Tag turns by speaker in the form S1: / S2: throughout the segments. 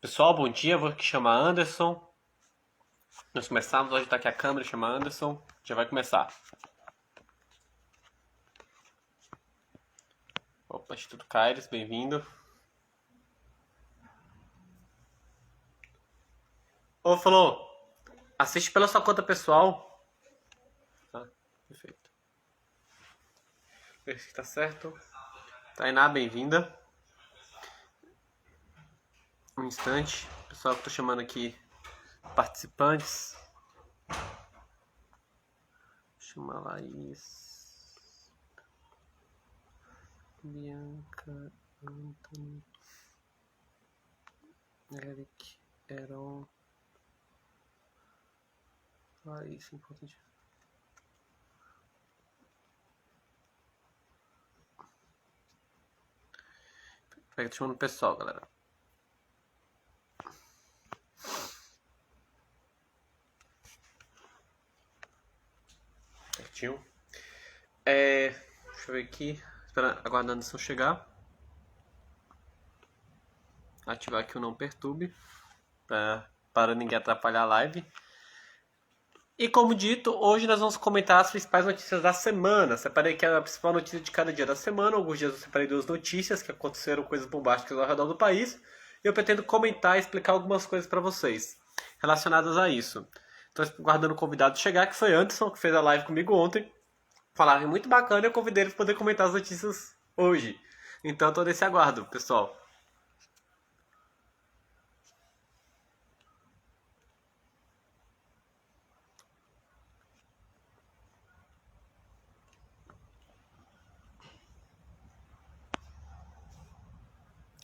S1: Pessoal, bom dia. Vou aqui chamar Anderson. Nós começamos. Hoje tá aqui a câmera, chama Anderson. Já vai começar. Opa, Instituto Caires, bem-vindo. Ô, falou. Assiste pela sua conta pessoal. Tá, perfeito. Ver se tá certo. Tainá, bem-vinda. Um instante. Pessoal, que eu tô chamando aqui participantes. Chama a Laís. Bianca, Anthony, Eric, Heron. Laís, importante. Pega, tô chamando o pessoal, galera. Certinho. Deixa eu ver aqui. Aguardando a Anderson chegar. Ativar aqui o não perturbe. Para ninguém atrapalhar a live. E como dito, hoje nós vamos comentar as principais notícias da semana. Separei aqui a principal notícia de cada dia da semana. Alguns dias eu separei 2 notícias que aconteceram, coisas bombásticas ao redor do país. E eu pretendo comentar e explicar algumas coisas para vocês relacionadas a isso. Estou aguardando o convidado chegar, que foi Anderson, que fez a live comigo ontem. Falaram muito bacana e eu convidei ele para poder comentar as notícias hoje. Então estou nesse aguardo, pessoal.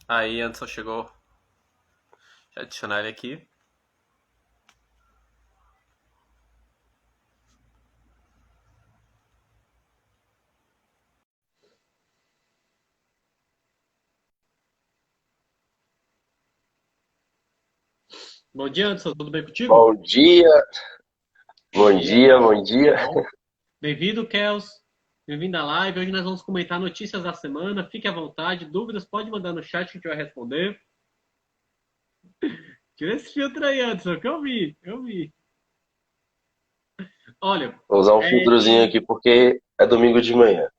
S1: Aí, Anderson chegou. Já adicionar ele aqui. Bom dia, Anderson. Tudo bem contigo?
S2: Bom dia. Bom dia, bom dia.
S1: Bem-vindo, Kels. Bem-vindo à live. Hoje nós vamos comentar notícias da semana. Fique à vontade. Dúvidas, pode mandar no chat que a gente vai responder. Tira esse filtro aí, Anderson, que eu vi. Olha,
S2: Vou usar um filtrozinho aqui porque é domingo de manhã.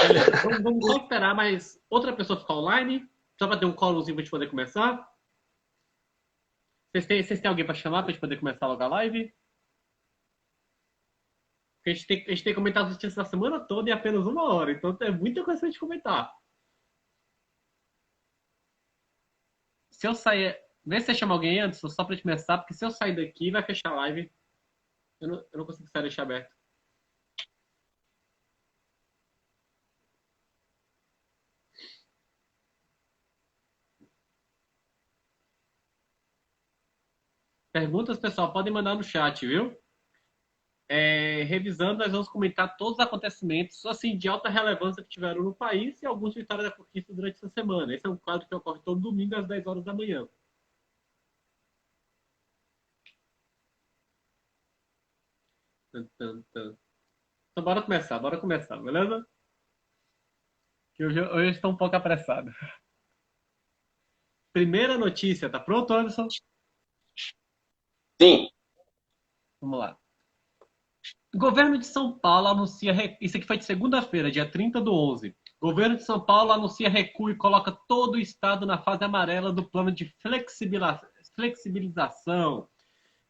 S1: beleza. Vamos só esperar mais outra pessoa ficar online, só para ter um colozinho para a gente poder começar. Vocês têm alguém para chamar para a gente poder começar logo a live? Porque a gente tem que comentar as notícias da semana toda em apenas 1 hora, então tem muita coisa pra gente comentar. Se eu sair... Vê se você chama alguém antes, só pra gente começar, porque se eu sair daqui, vai fechar a live. Eu não consigo sair deixar aberto. Perguntas, pessoal, podem mandar no chat, viu? Revisando, nós vamos comentar todos os acontecimentos assim, de alta relevância que tiveram no país e alguns vitórias da conquista durante essa semana. Esse é um quadro que ocorre todo domingo às 10 horas da manhã. Então, bora começar, beleza? Que hoje eu estou um pouco apressado. Primeira notícia, tá pronto, Anderson?
S2: Sim.
S1: Vamos lá. O governo de São Paulo anuncia... Isso aqui foi de segunda-feira, dia 30/11. O governo de São Paulo anuncia recuo e coloca todo o estado na fase amarela do plano de flexibilização.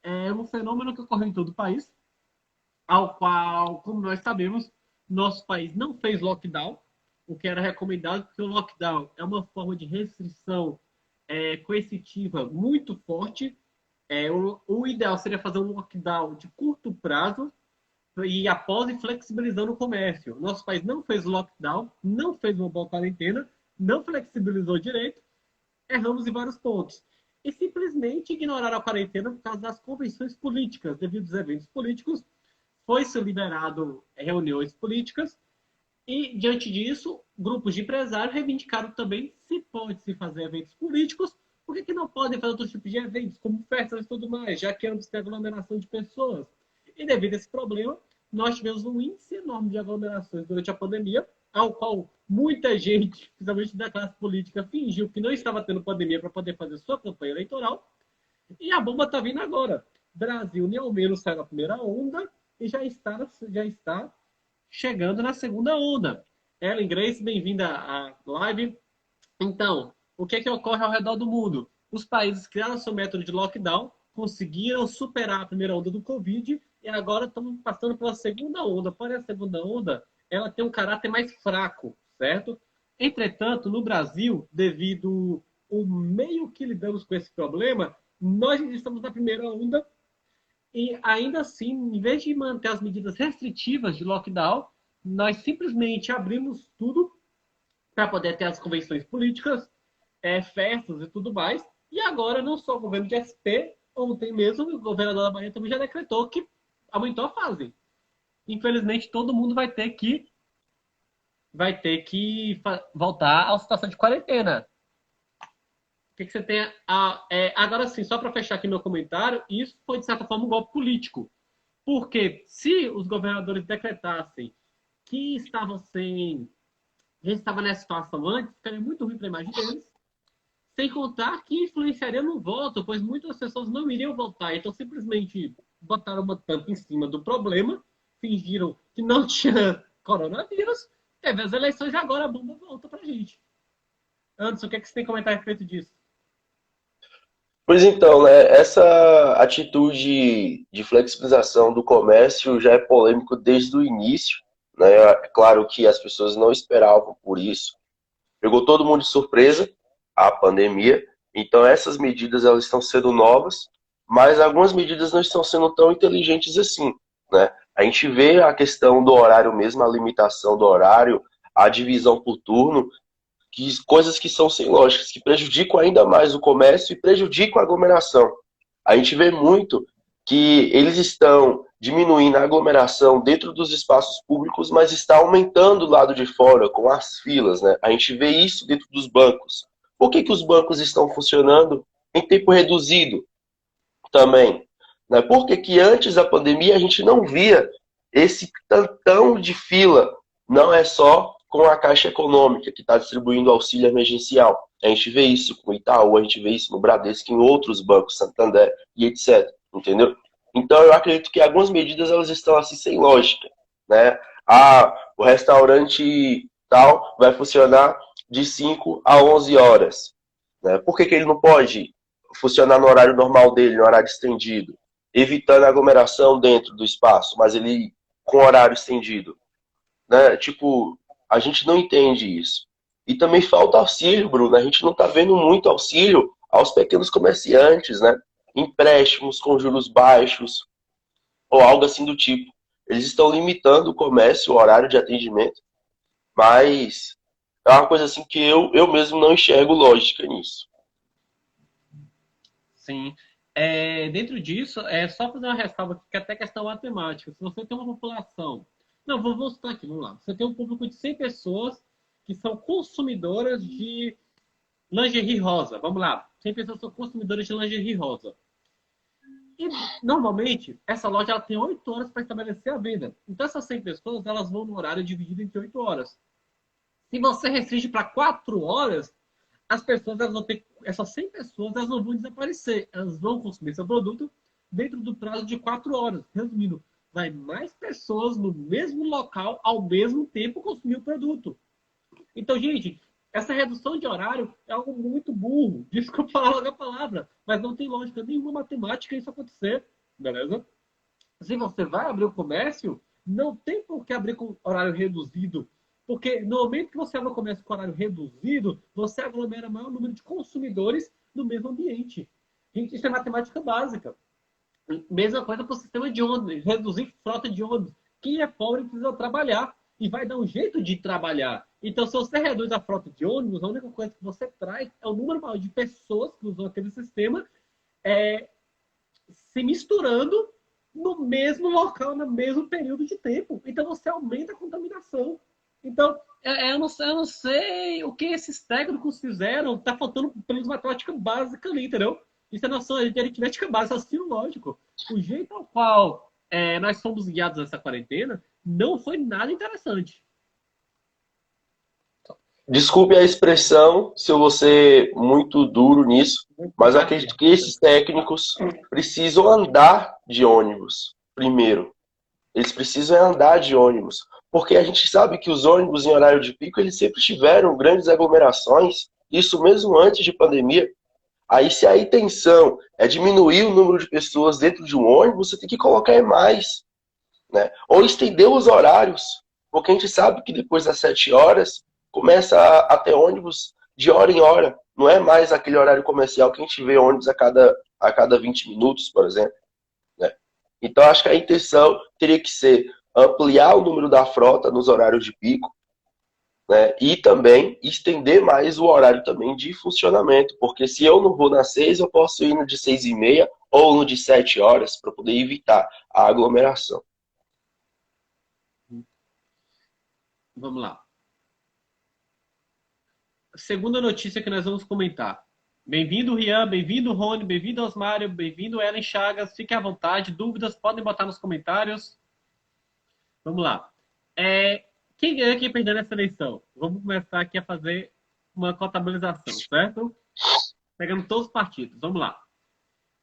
S1: É um fenômeno que ocorreu em todo o país, ao qual, como nós sabemos, nosso país não fez lockdown, o que era recomendado, porque o lockdown é uma forma de restrição coercitiva muito forte. O ideal seria fazer um lockdown de curto prazo e após ir flexibilizando o comércio. Nosso país não fez lockdown, não fez uma boa quarentena, não flexibilizou direito, erramos em vários pontos. E simplesmente ignoraram a quarentena por causa das convenções políticas. Devido aos eventos políticos, foi-se liberado reuniões políticas e, diante disso, grupos de empresários reivindicaram também se pode-se fazer eventos políticos, por que não podem fazer outros tipos de eventos, como festas e tudo mais, já que ambos têm aglomeração de pessoas. E devido a esse problema, nós tivemos um índice enorme de aglomerações durante a pandemia, ao qual muita gente, principalmente da classe política, fingiu que não estava tendo pandemia para poder fazer sua campanha eleitoral. E a bomba está vindo agora. Brasil, nem ao menos, saiu da primeira onda e já está chegando na segunda onda. Ellen Grace, bem-vinda à live. Então, o que é que ocorre ao redor do mundo? Os países criaram seu método de lockdown, conseguiram superar a primeira onda do Covid e agora estamos passando pela segunda onda. Porém, a segunda onda ela tem um caráter mais fraco, certo? Entretanto, no Brasil, devido ao meio que lidamos com esse problema, nós estamos na primeira onda e ainda assim, em vez de manter as medidas restritivas de lockdown, nós simplesmente abrimos tudo para poder ter as convenções políticas, festas e tudo mais. E agora, não só o governo de SP, ontem mesmo, o governador da Bahia também já decretou que aumentou a fase. Infelizmente, todo mundo vai ter que voltar à situação de quarentena. O que você tem agora sim, só para fechar aqui meu comentário, isso foi, de certa forma, um golpe político. Porque se os governadores decretassem que já estava nessa situação antes, ficaria muito ruim para a imagem deles. Sem contar que influenciaria no voto, pois muitas pessoas não iriam votar. Então, simplesmente botaram uma tampa em cima do problema, fingiram que não tinha coronavírus, teve as eleições e agora a bomba volta para a gente. Anderson, o que você tem a comentar a respeito disso?
S2: Pois então, né, essa atitude de flexibilização do comércio já é polêmico desde o início, né? É claro que as pessoas não esperavam por isso. Pegou todo mundo de surpresa a pandemia, então essas medidas elas estão sendo novas, mas algumas medidas não estão sendo tão inteligentes assim, né? A gente vê a questão do horário mesmo, a limitação do horário, a divisão por turno, coisas que são sem lógicas, que prejudicam ainda mais o comércio e prejudicam a aglomeração. A gente vê muito que eles estão diminuindo a aglomeração dentro dos espaços públicos, mas está aumentando do lado de fora, com as filas, né? A gente vê isso dentro dos bancos. Por que os bancos estão funcionando em tempo reduzido também? Né? Por que antes da pandemia a gente não via esse tantão de fila? Não é só com a Caixa Econômica, que está distribuindo auxílio emergencial. A gente vê isso com o Itaú, a gente vê isso no Bradesco, em outros bancos, Santander e etc. Entendeu? Então, eu acredito que algumas medidas elas estão assim sem lógica. Né? O restaurante tal vai funcionar de 5 a 11 horas. Né? Por que ele não pode funcionar no horário normal dele, no horário estendido? Evitando a aglomeração dentro do espaço, mas ele com horário estendido. Né? Tipo, a gente não entende isso. E também falta auxílio, Bruno. A gente não está vendo muito auxílio aos pequenos comerciantes, né? Empréstimos com juros baixos, ou algo assim do tipo. Eles estão limitando o comércio, o horário de atendimento, mas é uma coisa assim que eu mesmo não enxergo lógica nisso.
S1: Sim. Dentro disso, é só fazer uma ressalva aqui, que é até questão matemática. Se você tem uma população... Não, vou citar aqui, vamos lá. Você tem um público de 100 pessoas que são consumidoras de lingerie rosa. Vamos lá. 100 pessoas são consumidoras de lingerie rosa. E, normalmente, essa loja ela tem 8 horas para estabelecer a venda. Então, essas 100 pessoas elas vão no horário dividido entre 8 horas. Se você restringe para 4 horas, as pessoas elas vão ter... Essas 100 pessoas elas não vão desaparecer. Elas vão consumir seu produto dentro do prazo de 4 horas. Resumindo, vai mais pessoas no mesmo local ao mesmo tempo consumir o produto. Então, gente, essa redução de horário é algo muito burro. Desculpa falar logo a palavra, mas não tem lógica nenhuma matemática isso acontecer, beleza? Se você vai abrir o comércio, não tem por que abrir com horário reduzido, porque no momento que você abre o comércio com horário reduzido, você aglomera maior número de consumidores no mesmo ambiente. Gente, isso é matemática básica. Mesma coisa para o sistema de ônibus, reduzir frota de ônibus. Quem é pobre precisa trabalhar e vai dar um jeito de trabalhar. Então, se você reduz a frota de ônibus, a única coisa que você traz é o número maior de pessoas que usam aquele sistema se misturando no mesmo local, no mesmo período de tempo. Então, você aumenta a contaminação. Então, eu não sei o que esses técnicos fizeram. Está faltando pela matemática básica ali, entendeu? Isso é noção de aritmética básica, assim, lógico. O jeito ao qual nós fomos guiados nessa quarentena, não foi nada interessante.
S2: Desculpe a expressão se eu vou ser muito duro nisso, mas eu acredito que esses técnicos precisam andar de ônibus primeiro. Eles precisam andar de ônibus, porque a gente sabe que os ônibus em horário de pico eles sempre tiveram grandes aglomerações, isso mesmo antes de pandemia. Aí se a intenção é diminuir o número de pessoas dentro de um ônibus, você tem que colocar mais, né? Ou estender os horários, porque a gente sabe que depois das 7 horas começa a ter ônibus de hora em hora. Não é mais aquele horário comercial que a gente vê ônibus a cada 20 minutos, por exemplo. Né? Então, acho que a intenção teria que ser ampliar o número da frota nos horários de pico, né? E também estender mais o horário também de funcionamento, porque se eu não vou nas 6, eu posso ir no de 6h30 ou no de 7 horas para poder evitar a aglomeração.
S1: Vamos lá. Segunda notícia que nós vamos comentar. Bem-vindo, Rian, bem-vindo, Rony, bem-vindo, Osmário, bem-vindo, Ellen Chagas. Fique à vontade, dúvidas podem botar nos comentários. Vamos lá. Quem ganha, quem perdeu nessa eleição? Vamos começar aqui a fazer uma contabilização, certo? Pegando todos os partidos. Vamos lá.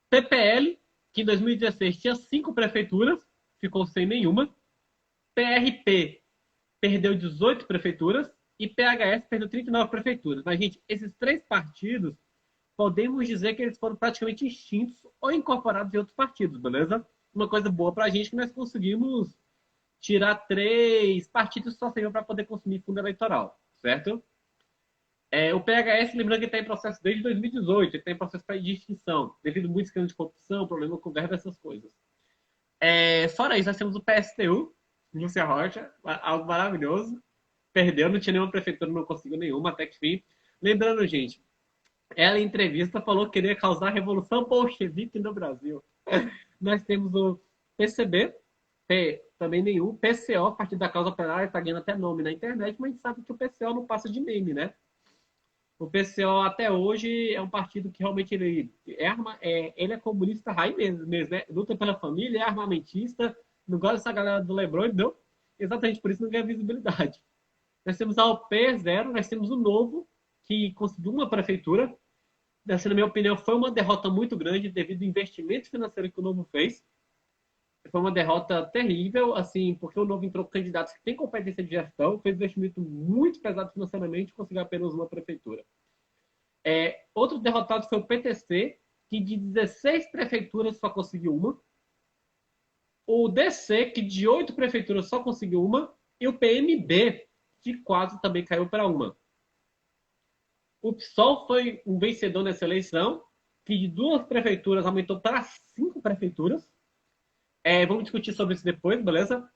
S1: PPL, que em 2016 tinha 5 prefeituras, ficou sem nenhuma. PRP perdeu 18 prefeituras e PHS perdeu 39 prefeituras. Mas, gente, esses 3 partidos, podemos dizer que eles foram praticamente extintos ou incorporados em outros partidos, beleza? Uma coisa boa pra gente é que nós conseguimos tirar 3 partidos que só serviam para poder consumir fundo eleitoral, certo? O PHS, lembrando que está em processo desde 2018, ele está em processo de extinção, devido a muitos esquemas de corrupção, problema com verba, essas coisas. Fora isso, nós temos o PSTU, Lúcia Rocha, algo maravilhoso. Perdeu, não tinha nenhuma prefeitura, não conseguiu nenhuma, até que fim. Lembrando, gente, ela em entrevista falou que queria causar a revolução bolchevique no Brasil. Nós temos o PCB, também nenhum. PCO, Partido da Causa Operária, está ganhando até nome na internet, mas a gente sabe que o PCO não passa de meme, né? O PCO até hoje é um partido que realmente ele é comunista raiz mesmo, né? Luta pela família, é armamentista, não gosta dessa galera do Lebron, entendeu? Exatamente por isso não ganha visibilidade. Nós temos a OP0, nós temos o Novo, que conseguiu uma prefeitura. Essa, na minha opinião, foi uma derrota muito grande devido ao investimento financeiro que o Novo fez. Foi uma derrota terrível, assim, porque o Novo entrou com candidatos que têm competência de gestão, fez um investimento muito pesado financeiramente e conseguiu apenas uma prefeitura. Outro derrotado foi o PTC, que de 16 prefeituras só conseguiu uma. O DC, que de 8 prefeituras só conseguiu uma. E o PMB, que quase também caiu para uma. O PSOL foi um vencedor nessa eleição, que de 2 prefeituras aumentou para 5 prefeituras. Vamos discutir sobre isso depois, beleza?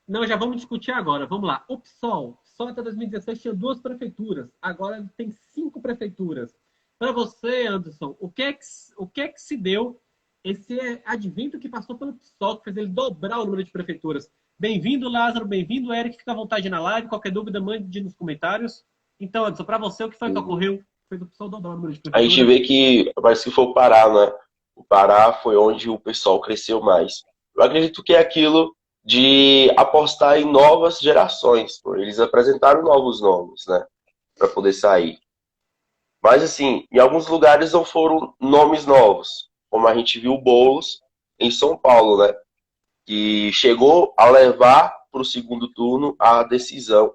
S1: Não, já vamos discutir agora. Vamos lá. O PSOL até 2016 tinha 2 prefeituras. Agora tem 5 prefeituras. Para você, Anderson, o que é que se deu esse advento que passou pelo PSOL, que fez ele dobrar o número de prefeituras? Bem-vindo, Lázaro. Bem-vindo, Eric. Fica à vontade na live. Qualquer dúvida, mande nos comentários. Então, Anderson, para você, o que foi que ocorreu? Fez o PSOL dobrar o número de prefeituras?
S2: A gente vê que parece que foi o Pará, né? O Pará foi onde o pessoal cresceu mais. Eu acredito que é aquilo de apostar em novas gerações. Pô. Eles apresentaram novos nomes, né? Para poder sair. Mas, assim, em alguns lugares não foram nomes novos. Como a gente viu o Boulos em São Paulo, né? Que chegou a levar para o segundo turno a decisão,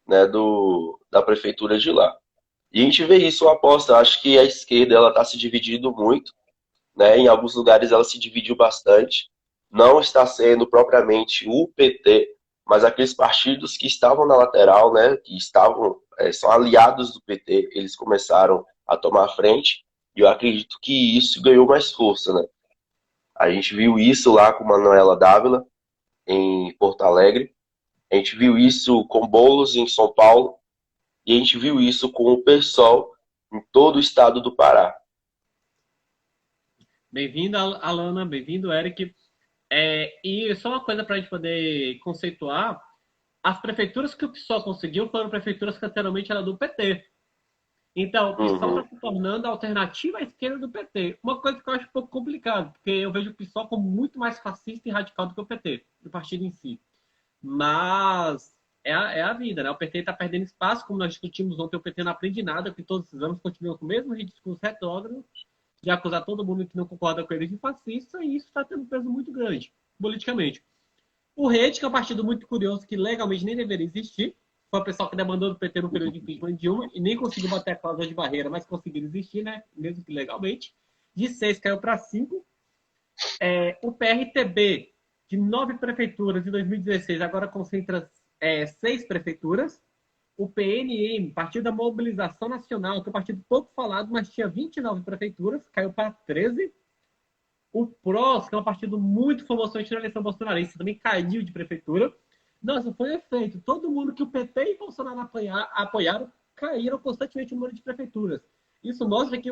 S2: né, da prefeitura de lá. E a gente vê isso, uma aposta. Acho que a esquerda ela está se dividindo muito, né? Em alguns lugares ela se dividiu bastante. Não está sendo propriamente o PT, mas aqueles partidos que estavam na lateral, né? Que são aliados do PT, eles começaram a tomar frente. E eu acredito que isso ganhou mais força, né? A gente viu isso lá com Manuela Dávila, em Porto Alegre. A gente viu isso com Boulos em São Paulo. E a gente viu isso com o PSOL em todo o estado do Pará.
S1: Bem-vindo, Alana. Bem-vindo, Eric. E só uma coisa para a gente poder conceituar. As prefeituras que o PSOL conseguiu foram prefeituras que anteriormente eram do PT. Então, o PSOL
S2: Uhum.
S1: está se tornando a alternativa à esquerda do PT. Uma coisa que eu acho um pouco complicado, porque eu vejo o PSOL como muito mais fascista e radical do que o PT, do partido em si. Mas é a vida, né? O PT está perdendo espaço, como nós discutimos ontem, o PT não aprende nada, porque todos esses anos continuam com o mesmo discurso retrógrado, de acusar todo mundo que não concorda com ele de fascista, e isso está tendo um peso muito grande, politicamente. O Rede, que é um partido muito curioso, que legalmente nem deveria existir, foi o pessoal que demandou do PT no período de impeachment de Dilma, e nem conseguiu bater a cláusula de barreira, mas conseguiu existir, né? Mesmo que legalmente. De 6 caiu para 5. O PRTB, de 9 prefeituras em 2016, agora concentra 6 prefeituras. O PNM, Partido da Mobilização Nacional, que é um partido pouco falado, mas tinha 29 prefeituras, caiu para 13. O PROS, que é um partido muito famoso na eleição bolsonarista, também caiu de prefeitura. Nossa, foi efeito. Todo mundo que o PT e Bolsonaro apoiaram caíram constantemente no número de prefeituras. Isso mostra que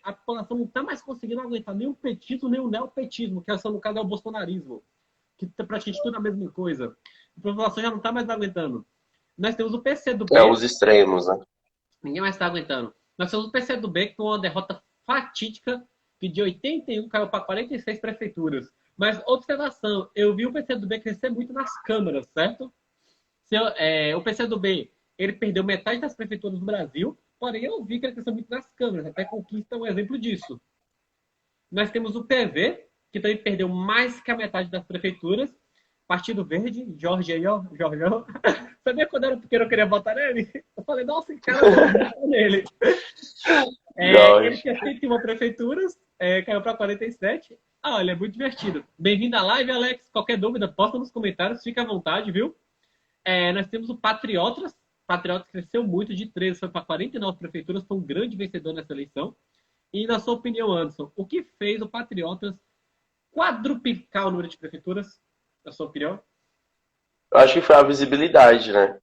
S1: a população não está mais conseguindo aguentar nem o petismo, nem o neopetismo, que no caso é o bolsonarismo, que praticamente tudo é a mesma coisa. A população já não está mais aguentando. Nós temos o
S2: É
S1: PCdoB,
S2: os extremos, né?
S1: ninguém mais está aguentando. Nós temos o PCdoB, que foi uma derrota fatídica, que de 81 caiu para 46 prefeituras. Mas, observação, eu vi o PCdoB crescer muito nas câmaras, certo? O PCdoB, ele perdeu metade das prefeituras do Brasil, porém eu vi que ele cresceu muito nas câmaras, até Conquista é um exemplo disso. Nós temos o PV, que também perdeu mais que a metade das prefeituras. Partido Verde, Jorge aí, ó, Jorgão. Sabia quando eu era pequeno eu queria votar nele? Eu falei, nossa, cara, eu vou votar nele. Ele
S2: Jorge.
S1: tinha 101 prefeituras, caiu para 47. Ah, olha, é muito divertido. Bem-vindo à live, Alex. Qualquer dúvida, posta nos comentários, fica à vontade, viu? Nós temos o Patriotas. Patriotas cresceu muito, de 13 foi para 49 prefeituras, foi um grande vencedor nessa eleição. E, na sua opinião, Anderson, o que fez o Patriotas quadruplicar o número de prefeituras, na sua opinião?
S2: Eu acho que foi a visibilidade, né?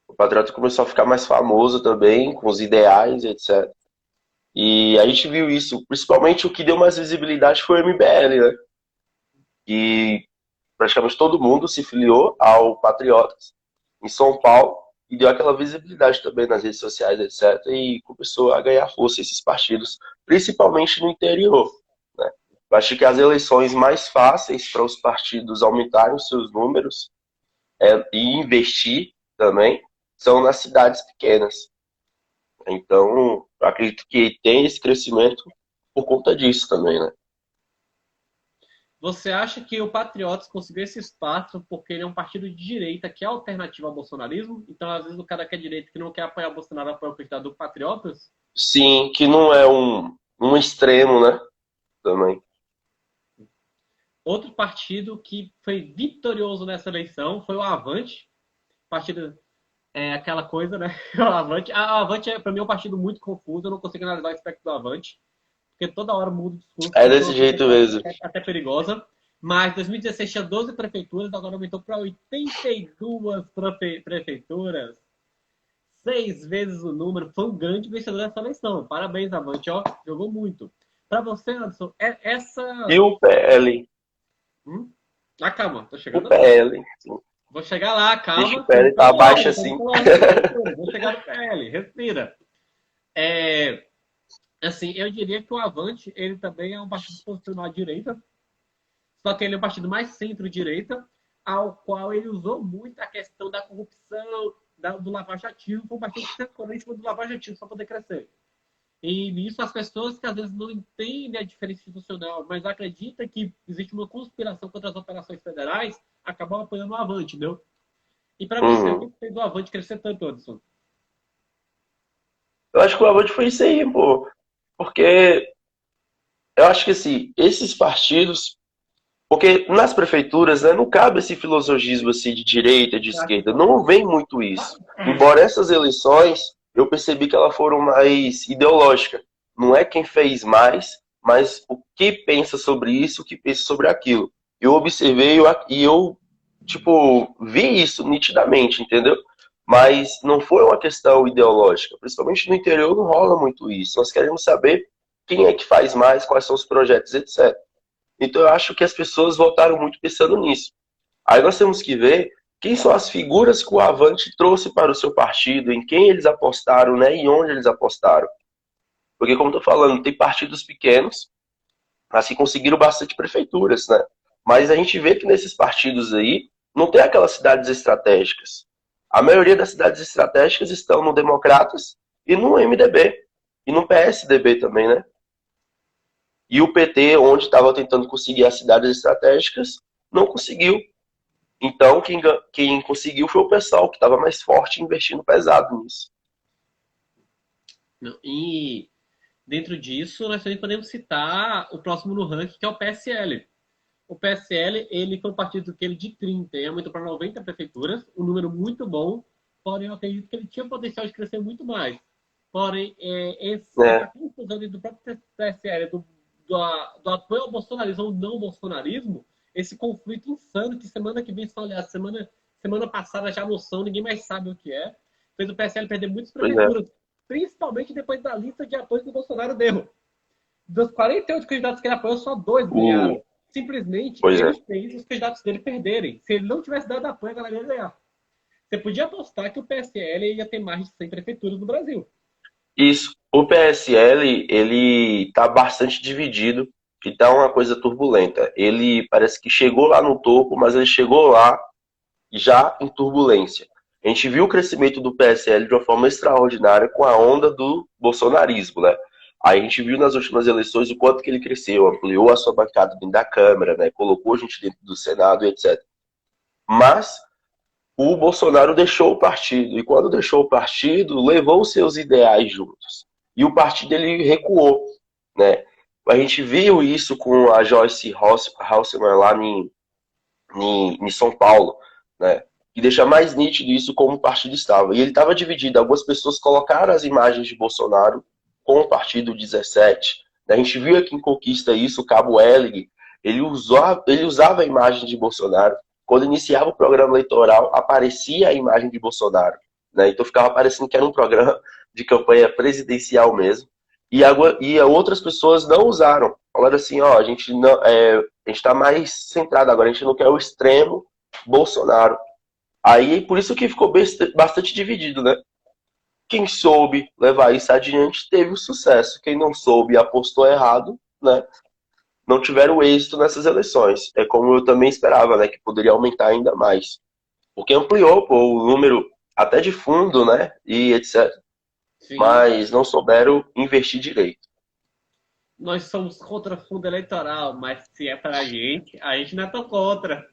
S2: O Patriota começou a ficar mais famoso também, com os ideais, etc. E a gente viu isso, principalmente o que deu mais visibilidade foi o MBL, né? E praticamente todo mundo se filiou ao Patriotas em São Paulo e deu aquela visibilidade também nas redes sociais, etc. E começou a ganhar força esses partidos, principalmente no interior, né? Eu acho que as eleições mais fáceis para os partidos aumentarem os seus números e investir também são nas cidades pequenas. Então, eu acredito que tem esse crescimento por conta disso também, né?
S1: Você acha que o Patriotas conseguiu esse espaço porque ele é um partido de direita que é alternativa ao bolsonarismo? Então, às vezes, o cara que é direita que não quer apoiar o Bolsonaro apoia o candidato do Patriotas?
S2: Sim, que não é um extremo, né? Também.
S1: Outro partido que foi vitorioso nessa eleição foi o Avante. Partido aquela coisa, né? O Avante. A Avante, para mim, é um partido muito confuso. Eu não consigo analisar o aspecto do Avante, porque toda hora muda o discurso,
S2: É
S1: pode ser
S2: desse
S1: uma coisa
S2: jeito mesmo.
S1: até perigosa. Mas 2016 tinha 12 prefeituras, agora aumentou para 82 prefeituras. 6 vezes o número. Foi um grande vencedor dessa eleição. Parabéns, Avante, ó. Jogou muito. Para você, Anderson,
S2: E
S1: essa.
S2: o PL?
S1: Calma, tô
S2: O
S1: chegando lá.
S2: PL.
S1: Vou chegar lá,
S2: Deixa o
S1: calma.
S2: PL tá abaixo assim.
S1: Vou chegar no PL, respira. Assim, eu diria que o Avante, ele também é um partido posicional à direita, só que ele é um partido mais centro-direita, ao qual ele usou muito a questão da corrupção, do lavajatismo, foi um partido que se escolheu em cima do lavajatismo para poder crescer. E nisso as pessoas que às vezes não entendem a diferença institucional, mas acreditam que existe uma conspiração contra as operações federais, acabam apoiando o Avante, entendeu? E para você, o que
S2: Uhum.
S1: fez o Avante crescer tanto, Anderson?
S2: Eu acho que o Avante foi isso aí, pô. Porque eu acho que assim, esses partidos. Porque nas prefeituras, né, não cabe esse filosofismo assim de direita, de esquerda. Não vem muito isso. Embora essas eleições, eu percebi que elas foram mais ideológicas. Não é quem fez mais, mas o que pensa sobre isso, o que pensa sobre aquilo. Eu observei e eu, tipo, vi isso nitidamente, entendeu? Mas não foi uma questão ideológica. Principalmente no interior não rola muito isso. Nós queremos saber quem é que faz mais, quais são os projetos, etc. Então eu acho que as pessoas votaram muito pensando nisso. Aí nós temos que ver quem são as figuras que o Avante trouxe para o seu partido, em quem eles apostaram, né, e onde eles apostaram. Porque, como eu tô falando, tem partidos pequenos, assim, conseguiram bastante prefeituras, né? Mas a gente vê que nesses partidos aí, não tem aquelas cidades estratégicas. A maioria das cidades estratégicas estão no Democratas e no MDB. E no PSDB também, né? E o PT, onde estava tentando conseguir as cidades estratégicas, não conseguiu. Então, quem conseguiu foi o pessoal que estava mais forte investindo pesado nisso.
S1: Não, e dentro disso, nós também podemos citar o próximo no ranking, que é o PSL. O PSL, ele foi um partido que ele de 30 aumentou para 90 prefeituras, um número muito bom, porém eu acredito que ele tinha potencial de crescer muito mais. Porém, essa
S2: É,
S1: confusão do próprio PSL, do apoio ao bolsonarismo ou não bolsonarismo, esse conflito insano que semana que vem, aliás, semana passada já moção, ninguém mais sabe o que é, fez o PSL perder muitas
S2: pois é.
S1: prefeituras, principalmente depois da lista de apoio que o Bolsonaro deu. Dos 48 candidatos que ele apoiou, só dois
S2: O,
S1: ganharam. Simplesmente,
S2: pois é.
S1: ele fez os candidatos dele perderem. Se ele não tivesse dado apoio, a galera ia ganhar. Você podia apostar que o PSL ia ter mais de 100 prefeituras no Brasil.
S2: Isso. O PSL, ele tá bastante dividido e tá uma coisa turbulenta. Ele parece que chegou lá no topo, mas ele chegou lá já em turbulência. A gente viu o crescimento do PSL de uma forma extraordinária com a onda do bolsonarismo, né? Aí a gente viu nas últimas eleições o quanto que ele cresceu, ampliou a sua bancada dentro da Câmara, né? Colocou a gente dentro do Senado e etc. Mas o Bolsonaro deixou o partido, e quando deixou o partido, levou os seus ideais juntos. E o partido ele recuou, né? A gente viu isso com a Joyce Hasselmann lá em São Paulo, né? E deixa mais nítido isso como o partido estava. E ele estava dividido. Algumas pessoas colocaram as imagens de Bolsonaro com o partido 17. A gente viu aqui em Conquista isso, o Cabo Ellig, ele usava a imagem de Bolsonaro. Quando iniciava o programa eleitoral, aparecia a imagem de Bolsonaro. Né? Então ficava parecendo que era um programa de campanha presidencial mesmo. E outras pessoas não usaram. Falaram assim, ó, a gente não, a gente está mais centrado agora, a gente não quer o extremo Bolsonaro. Aí, por isso que ficou bastante dividido, né? Quem soube levar isso adiante teve o sucesso. Quem não soube e apostou errado, né? Não tiveram êxito nessas eleições. É como eu também esperava, né? Que poderia aumentar ainda mais. Porque ampliou, pô, o número até de fundo, né? E etc.
S1: Sim.
S2: Mas não souberam investir direito.
S1: Nós somos contra fundo eleitoral, mas se é pra a gente não é tão contra.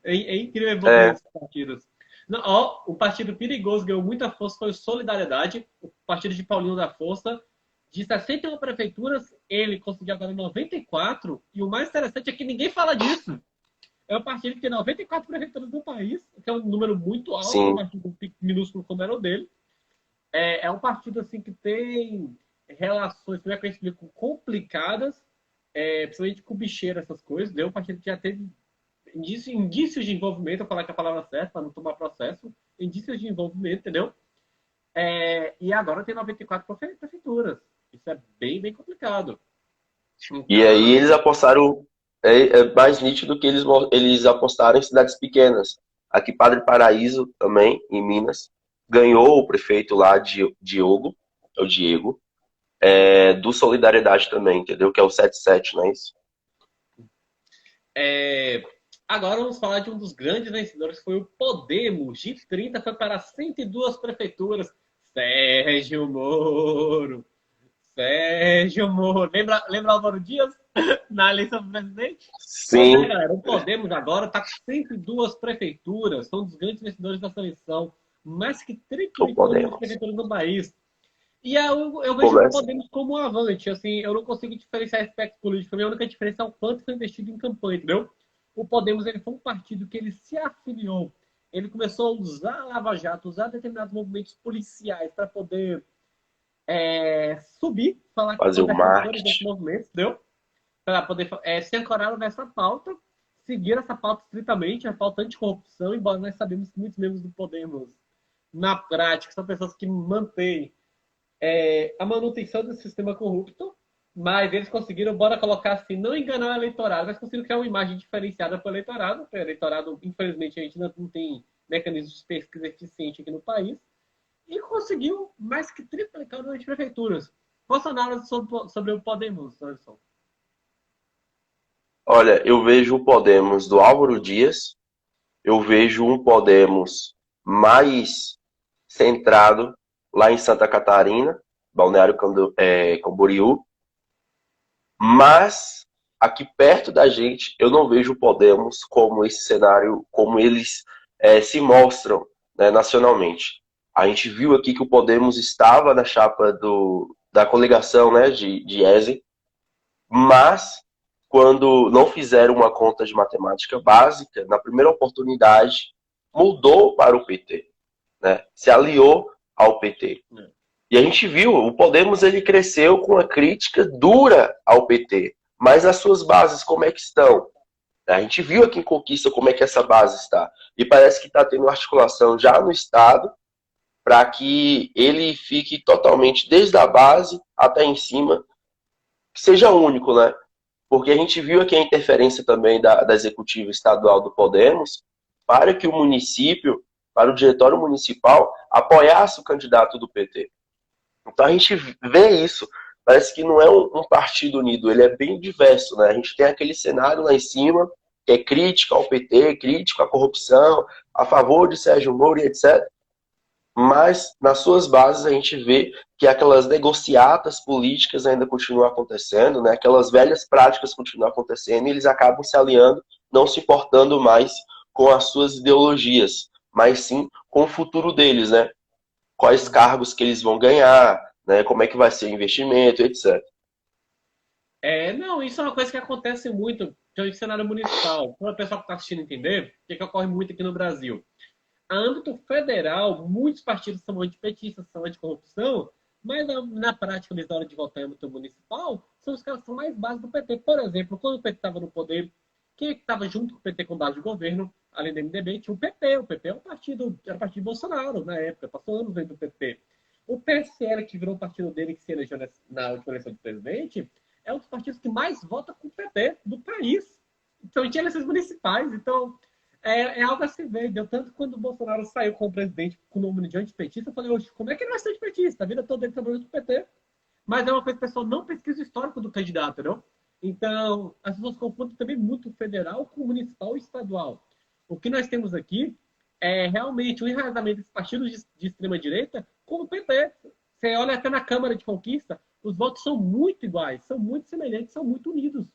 S1: É incrível a evolução
S2: É,
S1: dos partidos. Não, ó, o partido perigoso ganhou muita força foi o Solidariedade, o partido de Paulinho da Força. De 61 prefeituras, ele conseguiu agora 94. E o mais interessante é que ninguém fala disso. É um partido que tem 94 prefeituras no país, que é um número muito alto para um
S2: sim,
S1: partido minúsculo como era o dele. É um partido assim que tem relações, como é que eu explico, complicadas, principalmente com bicheiro, essas coisas. É um partido que já teve indícios de envolvimento, eu falar que é a palavra certa, para não tomar processo, indícios de envolvimento, entendeu? E agora tem 94 prefeituras. Isso é bem, bem complicado.
S2: e aí
S1: Então,
S2: eles apostaram, é mais nítido que eles apostaram em cidades pequenas. Aqui Padre Paraíso também, em Minas, ganhou o prefeito lá, Diogo, é o Diego, do Solidariedade também, entendeu? Que é o 77, não é isso?
S1: é, agora vamos falar de um dos grandes vencedores, que foi o Podemos. De 30 foi para 102 prefeituras. Sérgio Moro. Sérgio Moro. Lembra Álvaro Dias na eleição do presidente? Pois é,
S2: Sim,
S1: galera. O Podemos agora está com 102 prefeituras. São um dos grandes vencedores da seleção. Mais que
S2: o
S1: 38 milhões de
S2: Podemos.
S1: prefeituras no país. E eu vejo o
S2: Começa.
S1: Podemos como um avante. Assim, eu não consigo diferenciar aspecto político. A minha única diferença é o quanto foi investido em campanha, entendeu? O Podemos ele foi um partido que ele se afiliou. Ele começou a usar a Lava Jato, usar determinados movimentos policiais para poder subir, falar que
S2: Fazer
S1: são
S2: o
S1: defensores desse
S2: marketing.
S1: movimento, entendeu? Para poder se ancorar nessa pauta, seguir essa pauta estritamente, a pauta anticorrupção, embora nós sabemos que muitos membros do Podemos, na prática, são pessoas que mantêm a manutenção do sistema corrupto, mas eles conseguiram, bora colocar assim, não enganar o eleitorado, mas conseguiram criar uma imagem diferenciada para o eleitorado. O eleitorado, infelizmente, a gente não tem mecanismos de pesquisa eficiente aqui no país e conseguiu mais que triplicar o número de prefeituras. Qual a sua análise sobre o Podemos, Anderson?
S2: Olha, eu vejo o Podemos do Álvaro Dias, eu vejo um Podemos mais centrado lá em Santa Catarina, Balneário Camboriú, mas aqui perto da gente eu não vejo o Podemos como esse cenário, como eles se mostram, né, nacionalmente. A gente viu aqui que o Podemos estava na chapa da coligação, né, de ESE, mas quando não fizeram uma conta de matemática básica, na primeira oportunidade, mudou para o PT, né? Se aliou ao PT. E a gente viu, o Podemos ele cresceu com uma crítica dura ao PT, mas as suas bases como é que estão? A gente viu aqui em Conquista como é que essa base está. E parece que está tendo articulação já no Estado para que ele fique totalmente desde a base até em cima, que seja único, né? Porque a gente viu aqui a interferência também da executiva estadual do Podemos para que o município, para o diretório municipal, apoiasse o candidato do PT. Então a gente vê isso. Parece que não é um partido unido, ele é bem diverso, né? A gente tem aquele cenário lá em cima, que é crítico ao PT, crítico à corrupção, a favor de Sérgio Moro e etc. Mas nas suas bases a gente vê que aquelas negociatas políticas ainda continuam acontecendo, né? Aquelas velhas práticas continuam acontecendo e eles acabam se aliando, não se importando mais com as suas ideologias, mas sim com o futuro deles, né? Quais cargos que eles vão ganhar, né? Como é que vai ser o investimento, etc.
S1: Não, isso é uma coisa que acontece muito no cenário municipal. Para o pessoal que está assistindo entender, o que ocorre muito aqui no Brasil. A âmbito federal, muitos partidos são antipetistas, são anticorrupção, mas na prática, na hora de votar em âmbito municipal, são os caras que são mais básicos do PT. Por exemplo, quando o PT estava no poder, quem estava junto com o PT com base de governo, além do MDB, tinha o PP. O PP era o partido de Bolsonaro na época, passou anos dentro do PP. O PSL, que virou o partido dele, que se elegeu na última eleição de presidente, é um dos partidos que mais vota com o PT do país. Então, tinha eleições municipais. Então, é algo a se ver. Deu tanto quando o Bolsonaro saiu como presidente com o nome de antipetista, eu falei, oxe, como é que ele vai ser antipetista? A vida toda ele trabalhou com o PT. Mas é uma coisa que o pessoal não pesquisa o histórico do candidato, não? Então, as pessoas confundem também muito o federal com o municipal e estadual. O que nós temos aqui é realmente o enraizamento desses partidos de extrema-direita com o PT. Você olha até na Câmara de Conquista, os votos são muito iguais, são muito semelhantes, são muito unidos.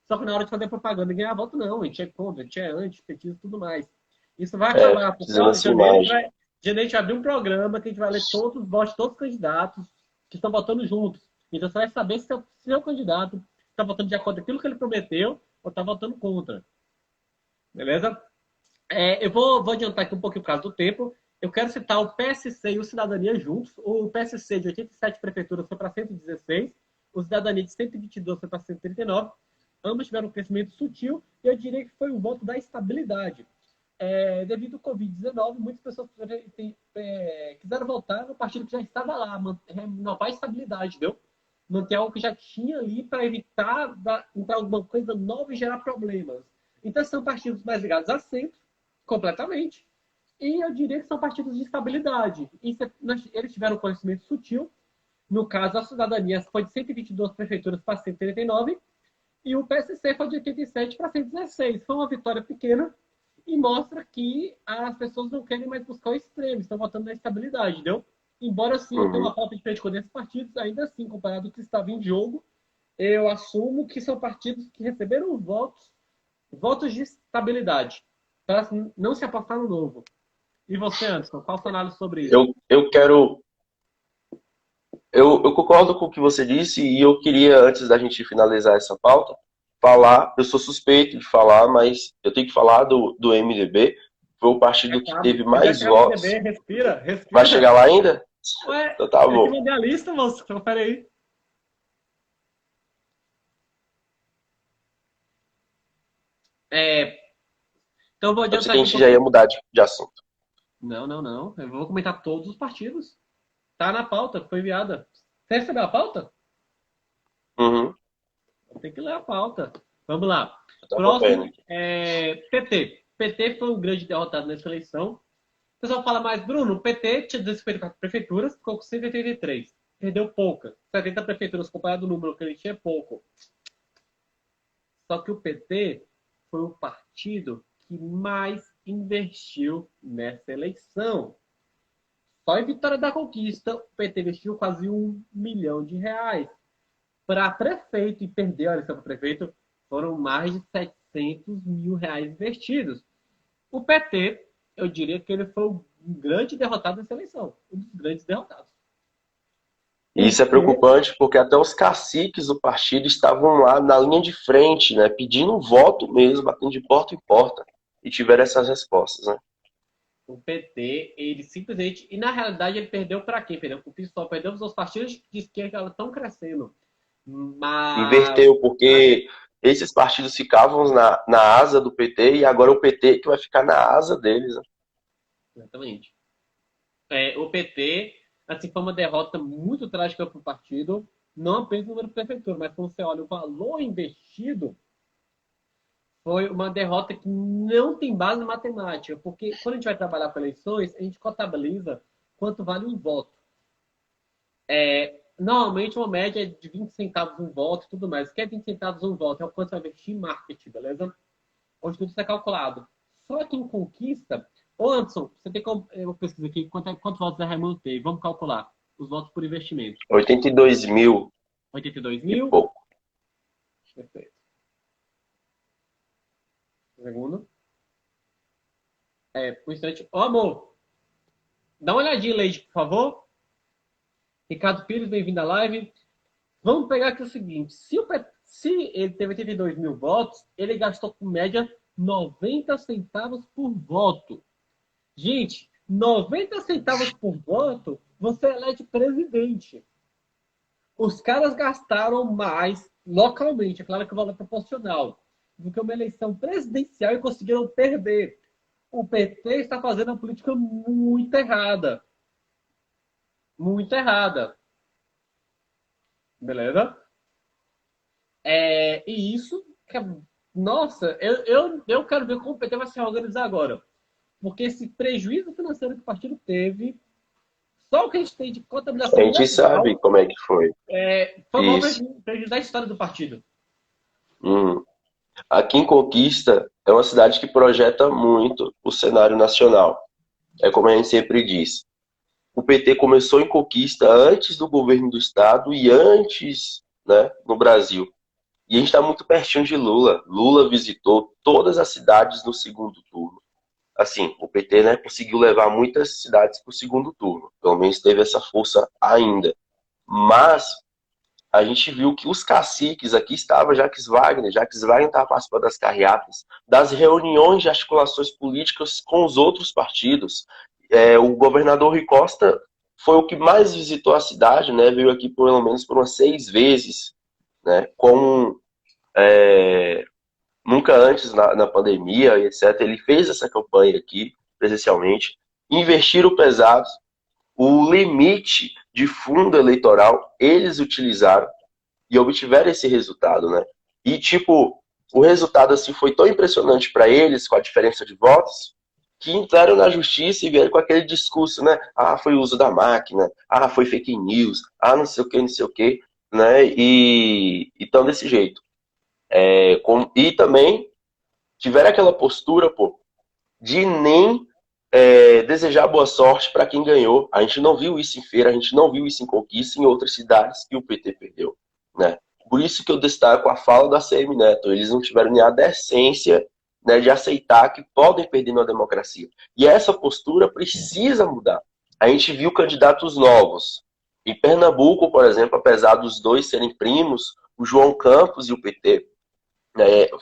S1: Só que na hora de fazer propaganda e ganhar voto, não. A gente é contra, a gente é anti, petista e tudo mais. Isso vai acabar. Porque
S2: Precisando
S1: em
S2: essa
S1: janeiro,
S2: imagem.
S1: a gente vai abrir um programa que a gente vai ler todos os votos de todos os candidatos que estão votando juntos. Então você vai saber se o seu candidato está votando de acordo com aquilo que ele prometeu ou está votando contra. Beleza? Eu vou adiantar aqui um pouquinho por causa do tempo. Eu quero citar o PSC e o Cidadania juntos. O PSC de 87 prefeituras foi para 116. O Cidadania de 122 foi para 139. Ambos tiveram um crescimento sutil e eu diria que foi o voto da estabilidade. Devido ao Covid-19, muitas pessoas quiseram votar no partido que já estava lá, renovar a estabilidade, entendeu? Manter algo que já tinha ali para evitar entrar alguma coisa nova e gerar problemas. Então, são partidos mais ligados a centro, completamente. E eu diria que são partidos de estabilidade. Eles tiveram um conhecimento sutil. No caso, a Cidadania foi de 122 prefeituras para 139 e o PSC foi de 87 para 116. Foi uma vitória pequena e mostra que as pessoas não querem mais buscar o extremo, estão votando na estabilidade, entendeu? Embora sim eu tenha uma falta de crítica desses partidos, ainda assim, comparado ao que estava em jogo, eu assumo que são partidos que receberam votos de estabilidade, para não se apostar no novo. E você, Anderson, qual a sua análise sobre isso?
S2: Eu quero. Eu concordo com o que você disse e eu queria, antes da gente finalizar essa pauta, falar. Eu sou suspeito de falar, mas eu tenho que falar do MDB. Foi o partido que teve
S1: Eu já
S2: mais
S1: quero
S2: votos.
S1: MDB, respira.
S2: Vai chegar lá ainda?
S1: Ué,
S2: Então tá
S1: eu te
S2: bom.
S1: mandei a lista, moço. Então, peraí. Então, eu vou
S2: Eu pensei
S1: adiantar
S2: que a
S1: aqui um
S2: gente já ia
S1: pouquinho.
S2: mudar de assunto.
S1: Não, não, não. Eu vou comentar todos os partidos. Tá na pauta, foi enviada. Você recebeu a pauta?
S2: Uhum.
S1: Tem que ler a pauta. Vamos lá.
S2: Eu tava vendo
S1: Próximo
S2: aqui.
S1: PT. PT foi um grande derrotado nessa eleição. pessoal fala mais, Bruno, o PT tinha 254 prefeituras, ficou com 183. Perdeu pouca. 70 prefeituras, comparado ao número que ele tinha, é pouco. Só que o PT foi o partido que mais investiu nessa eleição. Só em Vitória da Conquista, o PT investiu quase R$ 1 milhão. Para prefeito, e perdeu a eleição para prefeito, foram mais de R$ 700 mil investidos. O PT, eu diria que ele foi um grande derrotado nessa eleição. Um dos grandes derrotados.
S2: E isso é preocupante porque até os caciques do partido estavam lá na linha de frente, né, pedindo um voto mesmo, batendo de porta em porta, e tiveram essas respostas, né?
S1: O PT, ele simplesmente... E na realidade ele perdeu para quem? Perdeu para o PSOL, perdeu para os partidos de esquerda que estão crescendo. Mas...
S2: Inverteu, porque esses partidos ficavam na asa do PT e agora o PT que vai ficar na asa deles, né?
S1: Exatamente. O PT, assim, foi uma derrota muito trágica para o partido, não apenas no número de prefeitura, mas quando você olha o valor investido, foi uma derrota que não tem base matemática, porque quando a gente vai trabalhar com eleições, a gente contabiliza quanto vale um voto. Normalmente uma média é de 20 centavos um voto e tudo mais. O que é 20 centavos um voto? É o quanto você vai investir em marketing, beleza? Onde tudo isso é calculado. Só que em conquista... Ô, Anderson, você tem como... Eu pesquiso aqui quantos votos a Raimundo teve. Vamos calcular os votos por investimento.
S2: 82 mil
S1: 82
S2: e
S1: mil?
S2: pouco.
S1: Perfeito. Um segundo. Por um instante. Ô, amor, dá uma olhadinha, Leide, por favor. Ricardo Pires, bem-vindo à live. Vamos pegar aqui o seguinte. Se ele teve 82 mil votos, ele gastou, com média, 90 centavos por voto. Gente, 90 centavos por voto, você elege presidente. Os caras gastaram mais localmente, é claro que o valor é proporcional, do que uma eleição presidencial e conseguiram perder. O PT está fazendo uma política muito errada. Muito errada. Beleza? E isso, nossa, eu quero ver como o PT vai se organizar agora. Porque esse prejuízo financeiro que o partido teve, só o que a gente tem de contabilização
S2: A gente sabe como é que foi.
S1: foi o
S2: Isso.
S1: prejuízo da história do partido.
S2: Aqui em Conquista é uma cidade que projeta muito o cenário nacional. É como a gente sempre diz. O PT começou em Conquista antes do governo do estado e antes, né, no Brasil. E a gente está muito pertinho de Lula. Lula visitou todas as cidades no segundo turno. Assim, o PT, né, conseguiu levar muitas cidades para o segundo turno. Pelo menos teve essa força ainda. Mas a gente viu que os caciques, aqui estava Jacques Wagner estava participando das carreatas, das reuniões de articulações políticas com os outros partidos. O governador Rui Costa foi o que mais visitou a cidade, né, veio aqui pelo menos por umas 6 vezes, né, nunca antes na pandemia, etc. Ele fez essa campanha aqui, presencialmente, investiram pesado, o limite de fundo eleitoral eles utilizaram e obtiveram esse resultado, né? E, tipo, o resultado, assim, foi tão impressionante para eles, com a diferença de votos, que entraram na justiça e vieram com aquele discurso, né? Ah, foi o uso da máquina, ah, foi fake news, ah, não sei o que, né? E estão desse jeito. E também tiveram aquela postura, pô, de nem desejar boa sorte para quem ganhou. A gente não viu isso em Feira, a gente não viu isso em Conquista, em outras cidades que o PT perdeu, né? Por isso que eu destaco a fala da CM Neto. Eles não tiveram nem a decência, né, de aceitar que podem perder na democracia. E essa postura precisa mudar. A gente viu candidatos novos. Em Pernambuco, por exemplo, apesar dos dois serem primos, o João Campos e o PT,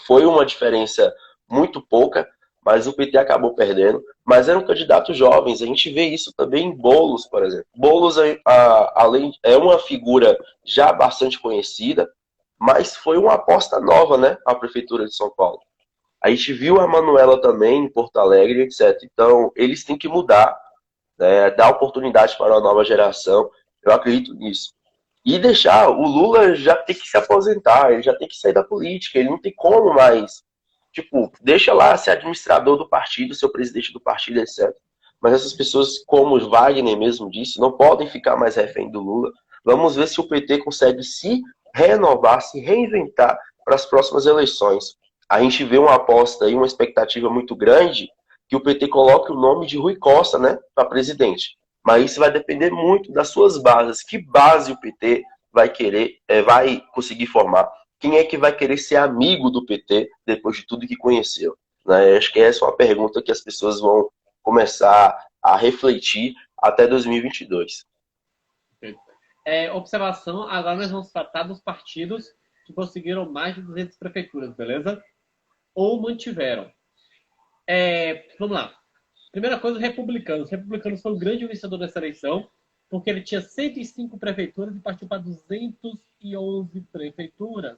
S2: foi uma diferença muito pouca, mas o PT acabou perdendo. Mas eram candidatos jovens. A gente vê isso também em Boulos, por exemplo. Boulos, além, é uma figura já bastante conhecida, mas foi uma aposta nova, né, à Prefeitura de São Paulo. A gente viu a Manuela também em Porto Alegre, etc. Então, eles têm que mudar, né, dar oportunidade para uma nova geração. Eu acredito nisso. E deixar, o Lula já tem que se aposentar, ele já tem que sair da política, ele não tem como mais. Tipo, deixa lá ser administrador do partido, ser o presidente do partido, etc. mas essas pessoas, como o Wagner mesmo disse, não podem ficar mais refém do Lula. Vamos ver se o PT consegue se renovar, se reinventar para as próximas eleições. A gente vê uma aposta e uma expectativa muito grande que o PT coloque o nome de Rui Costa, né, para presidente. Mas isso vai depender muito das suas bases. Que base o PT vai querer, vai conseguir formar? Quem é que vai querer ser amigo do PT depois de tudo que conheceu? Né? Acho que essa é uma pergunta que as pessoas vão começar a refletir até 2022.
S1: Observação, agora nós vamos tratar dos partidos que conseguiram mais de 200 prefeituras, beleza? Ou mantiveram. Vamos lá. Primeira coisa, os republicanos. Os republicanos foi o grande vencedor dessa eleição, porque ele tinha 105 prefeituras e partiu para 211 prefeituras.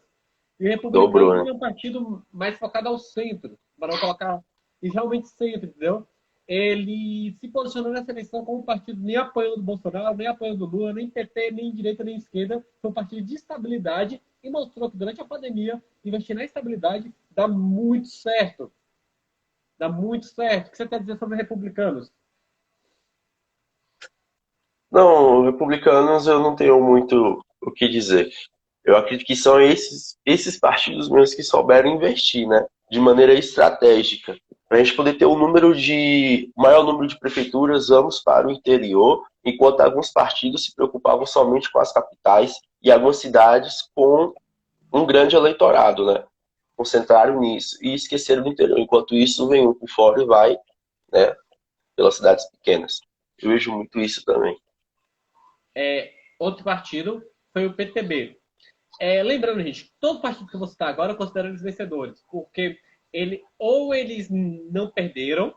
S1: E o republicano é um partido mais focado ao centro, para não colocar realmente centro, entendeu? Ele se posicionou nessa eleição como um partido nem apoiando o Bolsonaro, nem apoiando o Lula, nem PT, nem direita, nem esquerda. Foi um partido de estabilidade e mostrou que durante a pandemia, investir na estabilidade dá muito certo. Dá muito certo. O que você quer dizer sobre republicanos?
S2: Não, republicanos eu não tenho muito o que dizer. Eu acredito que são esses partidos mesmo que souberam investir, né? De maneira estratégica. Para a gente poder ter o maior número de prefeituras, vamos para o interior, enquanto alguns partidos se preocupavam somente com as capitais e algumas cidades com um grande eleitorado, né? Concentraram nisso e esqueceram do interior. Enquanto isso, vem um por fora e vai, né, pelas cidades pequenas. Eu vejo muito isso também.
S1: Outro partido foi o PTB. Lembrando, gente, todo partido que eu vou citar agora eu considero eles vencedores, porque ou eles não perderam,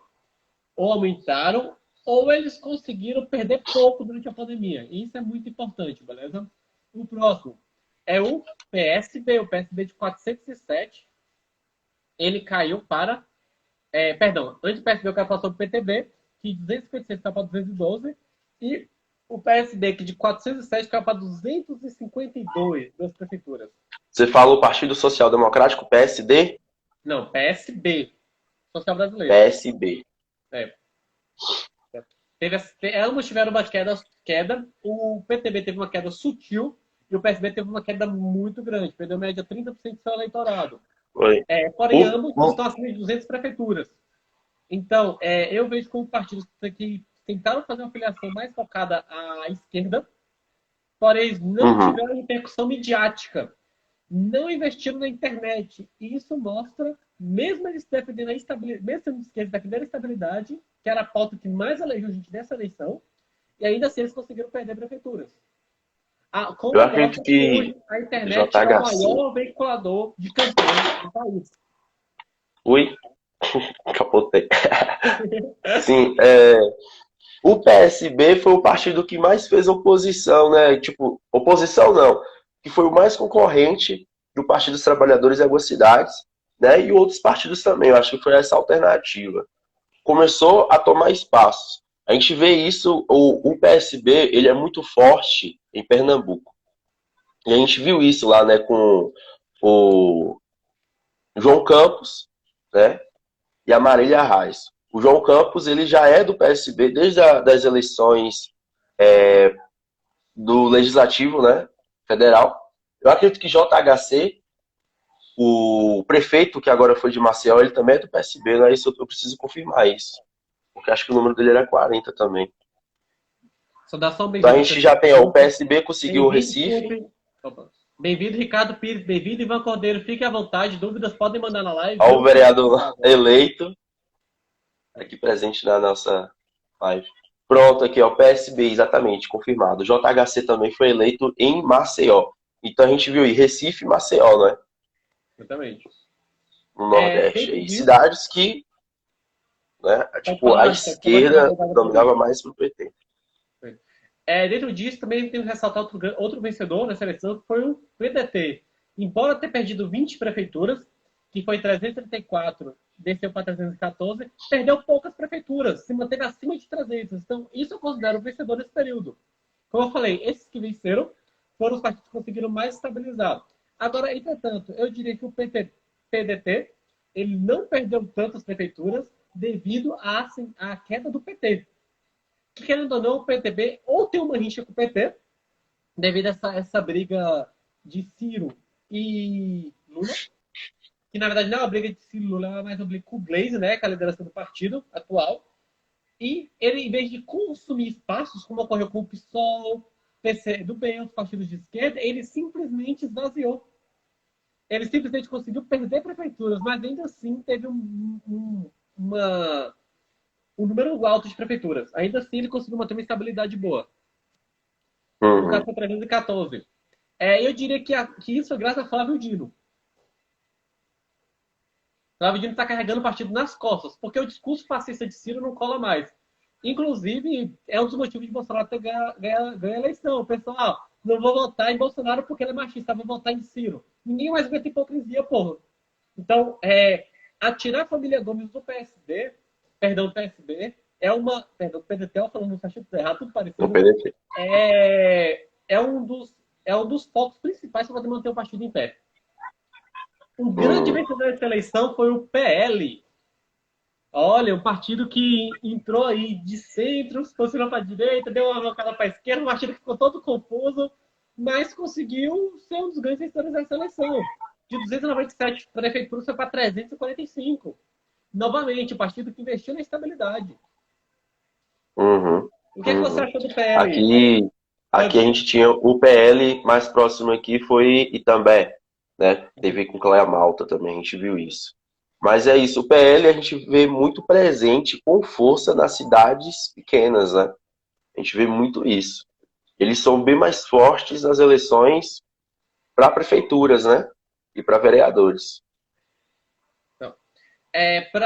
S1: ou aumentaram, ou eles conseguiram perder pouco durante a pandemia. E isso é muito importante, beleza? O próximo é o PSB de 407. Ele caiu para... antes do PSB eu quero falar sobre o PTB, que de 256 caiu para 212, e o PSB, que de 407 caiu para 252 das prefeituras.
S2: Você fala o Partido Social Democrático, PSD?
S1: Não, PSB. Social Brasileiro.
S2: PSB.
S1: Ambos tiveram uma queda. O PTB teve uma queda sutil e o PSB teve uma queda muito grande. Perdeu média 30% do seu eleitorado. Porém, ambos estão acima de 200 prefeituras. Então, eu vejo como partidos que tentaram fazer uma filiação mais focada à esquerda, porém não tiveram repercussão midiática. Não investiram na internet. E isso mostra, mesmo eles defendendo a estabilidade, mesmo sendo esquerda, defendendo a estabilidade, que era a pauta que mais elegeu gente nessa eleição, e ainda assim eles conseguiram perder prefeituras.
S2: Eu acredito que
S1: hoje, a internet é o maior veiculador de campanha do país.
S2: Ui, capotei. Sim, o PSB foi o partido que mais fez oposição, né? Tipo, oposição não, que foi o mais concorrente do Partido dos Trabalhadores em algumas cidades, né? E outros partidos também. Eu acho que foi essa alternativa. Começou a tomar espaço. A gente vê isso, o PSB, ele é muito forte em Pernambuco. E a gente viu isso lá, né, com o João Campos, né, e a Marília Reis. O João Campos, ele já é do PSB desde das eleições do Legislativo, né, federal. Eu acredito que JHC, o prefeito que agora foi de Maceió, ele também é do PSB, né, isso eu preciso confirmar isso. Porque acho que o número dele era 40 também. Então a gente já tem, o PSB conseguiu o Recife.
S1: Bem-vindo, Ricardo Pires. Bem-vindo, Ivan Cordeiro. Fique à vontade. Dúvidas podem mandar na live.
S2: Olha o vereador eleito aqui presente na nossa live. Pronto, aqui, ó, PSB, exatamente, confirmado. JHC também foi eleito em Maceió. Então a gente viu aí Recife e Maceió, não é?
S1: Exatamente.
S2: No Nordeste. Aí, cidades que, né, tipo, a esquerda dominava mais pro PT.
S1: Dentro disso, também temos que ressaltar outro vencedor nessa eleição, que foi o PDT. Embora ter perdido 20 prefeituras, que foi 334, desceu para 314, perdeu poucas prefeituras, se manteve acima de 300. Então, isso eu considero o vencedor desse período. Como eu falei, esses que venceram foram os partidos que conseguiram mais estabilizar. Agora, entretanto, eu diria que o PDT ele não perdeu tantas prefeituras devido à queda do PT. que, querendo ou não, o PTB ou tem uma rixa com o PT, devido a essa briga de Ciro e Lula, que na verdade não é uma briga de Ciro e Lula, é mais uma briga com o Glaze, né, com a liderança do partido atual. E ele, em vez de consumir espaços, como ocorreu com o PSOL, PCdoB, os partidos de esquerda, ele simplesmente esvaziou. Ele simplesmente conseguiu perder prefeituras, mas ainda assim teve um número alto de prefeituras. Ainda assim, ele conseguiu manter uma estabilidade boa. No caso,
S2: Uhum.
S1: foi 314. Eu diria que isso é graças a Flávio Dino. Flávio Dino está carregando o partido nas costas, porque o discurso fascista de Ciro não cola mais. Inclusive, é um dos motivos de Bolsonaro ter ganho a eleição. O pessoal, não vou votar em Bolsonaro porque ele é machista, vou votar em Ciro. Ninguém mais aguenta hipocrisia, porra. Então, atirar a família Gomes do PSD, perdão, do PSB, perdão, PDT, falando no sentido errado, tudo
S2: No
S1: parecido,
S2: PDT.
S1: é um dos focos principais para poder manter o partido em pé. Um grande
S2: Uhum.
S1: vencedor dessa eleição foi o PL. Olha, um partido que entrou aí de centro, se posicionou para a direita, deu uma volcada para a esquerda, um partido que ficou todo confuso, mas conseguiu ser um dos grandes vencedores dessa eleição. De 297 prefeituras foi para 345. Novamente, o partido que investiu na estabilidade.
S2: Uhum.
S1: O que é que você
S2: Uhum.
S1: achou do PL?
S2: Aqui, aqui a gente tinha o PL, mais próximo aqui foi Itambé, né? Teve com Cleia Malta também, a gente viu isso. Mas é isso, o PL a gente vê muito presente com força nas cidades pequenas, né? A gente vê muito isso. Eles são bem mais fortes nas eleições para prefeituras, né? E para vereadores.
S1: Então,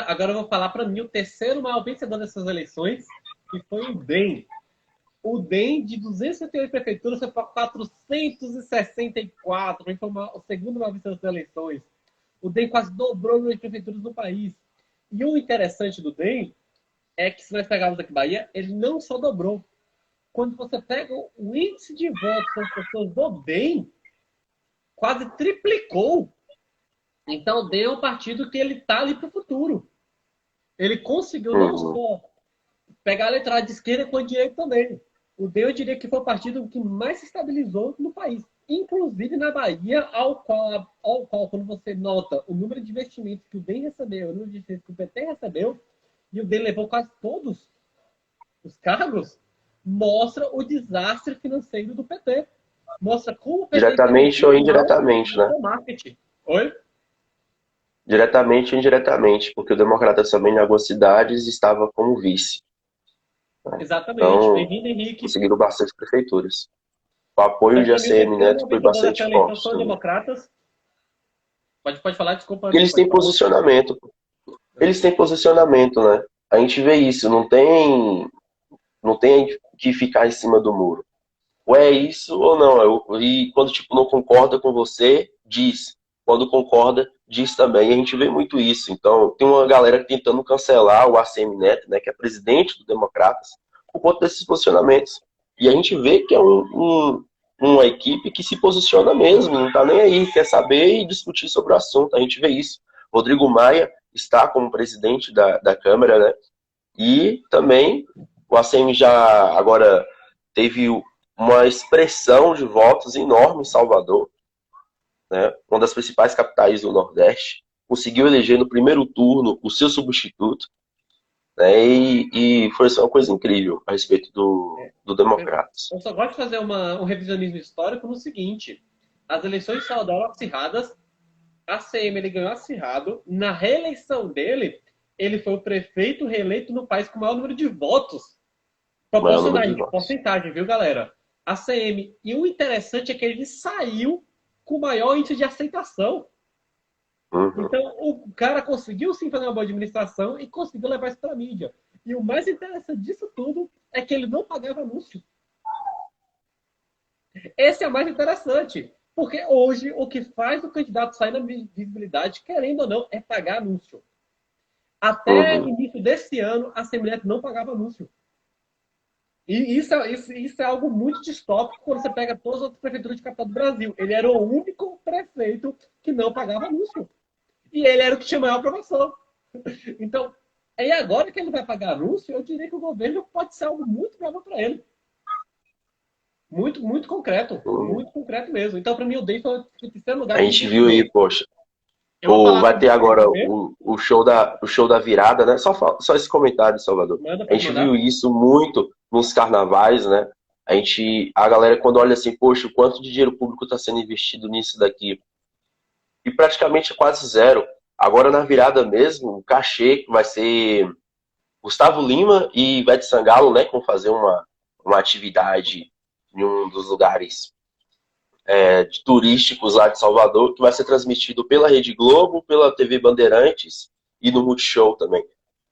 S1: agora eu vou falar para mim o terceiro maior vencedor dessas eleições, que foi o DEM. O DEM de 278 prefeituras foi para 464, foi o segundo maior vencedor das eleições. O DEM quase dobrou o número de prefeituras no país. E o interessante do DEM é que, se nós pegarmos aqui Bahia, ele não só dobrou. Quando você pega o índice de votos das pessoas do DEM, quase triplicou. Então, o DEM é um partido que ele está ali para o futuro. Ele conseguiu não
S2: Uhum.
S1: só pegar a letrada de esquerda com a direita também. O DEM, eu diria que foi o partido que mais se estabilizou no país. Inclusive na Bahia, ao qual, quando você nota o número de investimentos que o DEM recebeu, o número de investimentos que o PT recebeu, e o DEM levou quase todos os cargos, mostra o desastre financeiro do PT. Mostra como o PT está
S2: Diretamente ou
S1: muito mal
S2: indiretamente,
S1: no
S2: né?
S1: seu marketing. Oi?
S2: Diretamente ou indiretamente, porque o Democratas também em algumas cidades estava como vice.
S1: Exatamente.
S2: Então,
S1: Bem-vindo, Henrique.
S2: conseguiram bastante prefeituras. O apoio
S1: Então,
S2: de
S1: para mim, o
S2: ACM
S1: terceiro
S2: Neto
S1: maior
S2: foi
S1: vencedor
S2: bastante
S1: dessa eleição
S2: forte
S1: foi o
S2: também.
S1: Democratas. Pode falar, desculpa,
S2: Porque
S1: amigo,
S2: eles
S1: pode
S2: têm
S1: falar.
S2: posicionamento. Eles têm posicionamento, né? A gente vê isso, não tem que ficar em cima do muro. Ou é isso ou não. E quando tipo não concorda com você, diz. Quando concorda, diz também. E a gente vê muito isso. Então, tem uma galera tentando cancelar o ACM Neto, né, que é presidente do Democratas, por conta desses posicionamentos. E a gente vê que é uma equipe que se posiciona mesmo, não está nem aí, quer saber e discutir sobre o assunto. A gente vê isso. Rodrigo Maia está como presidente da Câmara, né? E também o ACM já agora teve uma expressão de votos enorme em Salvador, né? Uma das principais capitais do Nordeste. Conseguiu eleger no primeiro turno o seu substituto, né? E foi uma coisa incrível a respeito do Democratas.
S1: Eu só gosto de fazer um revisionismo histórico no seguinte: as eleições de Salvador eram acirradas, a CM ele ganhou acirrado, na reeleição dele, ele foi o prefeito reeleito no país com o maior número de votos.
S2: Maior número
S1: Proporcionais,
S2: de
S1: de
S2: votos.
S1: porcentagem, viu, galera? A CM. E o interessante é que ele saiu com o maior índice de aceitação.
S2: Uhum.
S1: Então, o cara conseguiu sim fazer uma boa administração e conseguiu levar isso para a mídia. E o mais interessante disso tudo é que ele não pagava anúncio. Esse é o mais interessante. Porque hoje o que faz o candidato sair na visibilidade, querendo ou não, é pagar anúncio. Até
S2: Uhum.
S1: início desse ano, a Assembleia não pagava anúncio. E isso é algo muito distópico quando você pega todas as outras prefeituras de capital do Brasil. Ele era o único prefeito que não pagava anúncio. E ele era o que tinha maior aprovação. Então, Aí agora que ele vai pagar anúncio, eu diria que o governo pode ser algo muito próprio para ele. Muito, muito concreto mesmo. Então, para mim, o DEI foi o terceiro lugar
S2: A
S1: que me
S2: gente viu
S1: impressionou.
S2: aí, poxa,
S1: Eu vou falar
S2: vai
S1: sobre
S2: ter
S1: o
S2: agora
S1: PSDB.
S2: o show da virada, né? Só esse comentário, Salvador.
S1: Manda,
S2: A
S1: pode
S2: gente viu
S1: mandar.
S2: isso muito nos carnavais, né? A galera quando olha assim, poxa, o quanto de dinheiro público está sendo investido nisso daqui, e praticamente quase zero. Agora na virada mesmo, o cachê vai ser Gustavo Lima e Ivete Sangalo, né? Que vão fazer uma atividade em um dos lugares turísticos lá de Salvador, que vai ser transmitido pela Rede Globo, pela TV Bandeirantes e no Multishow também.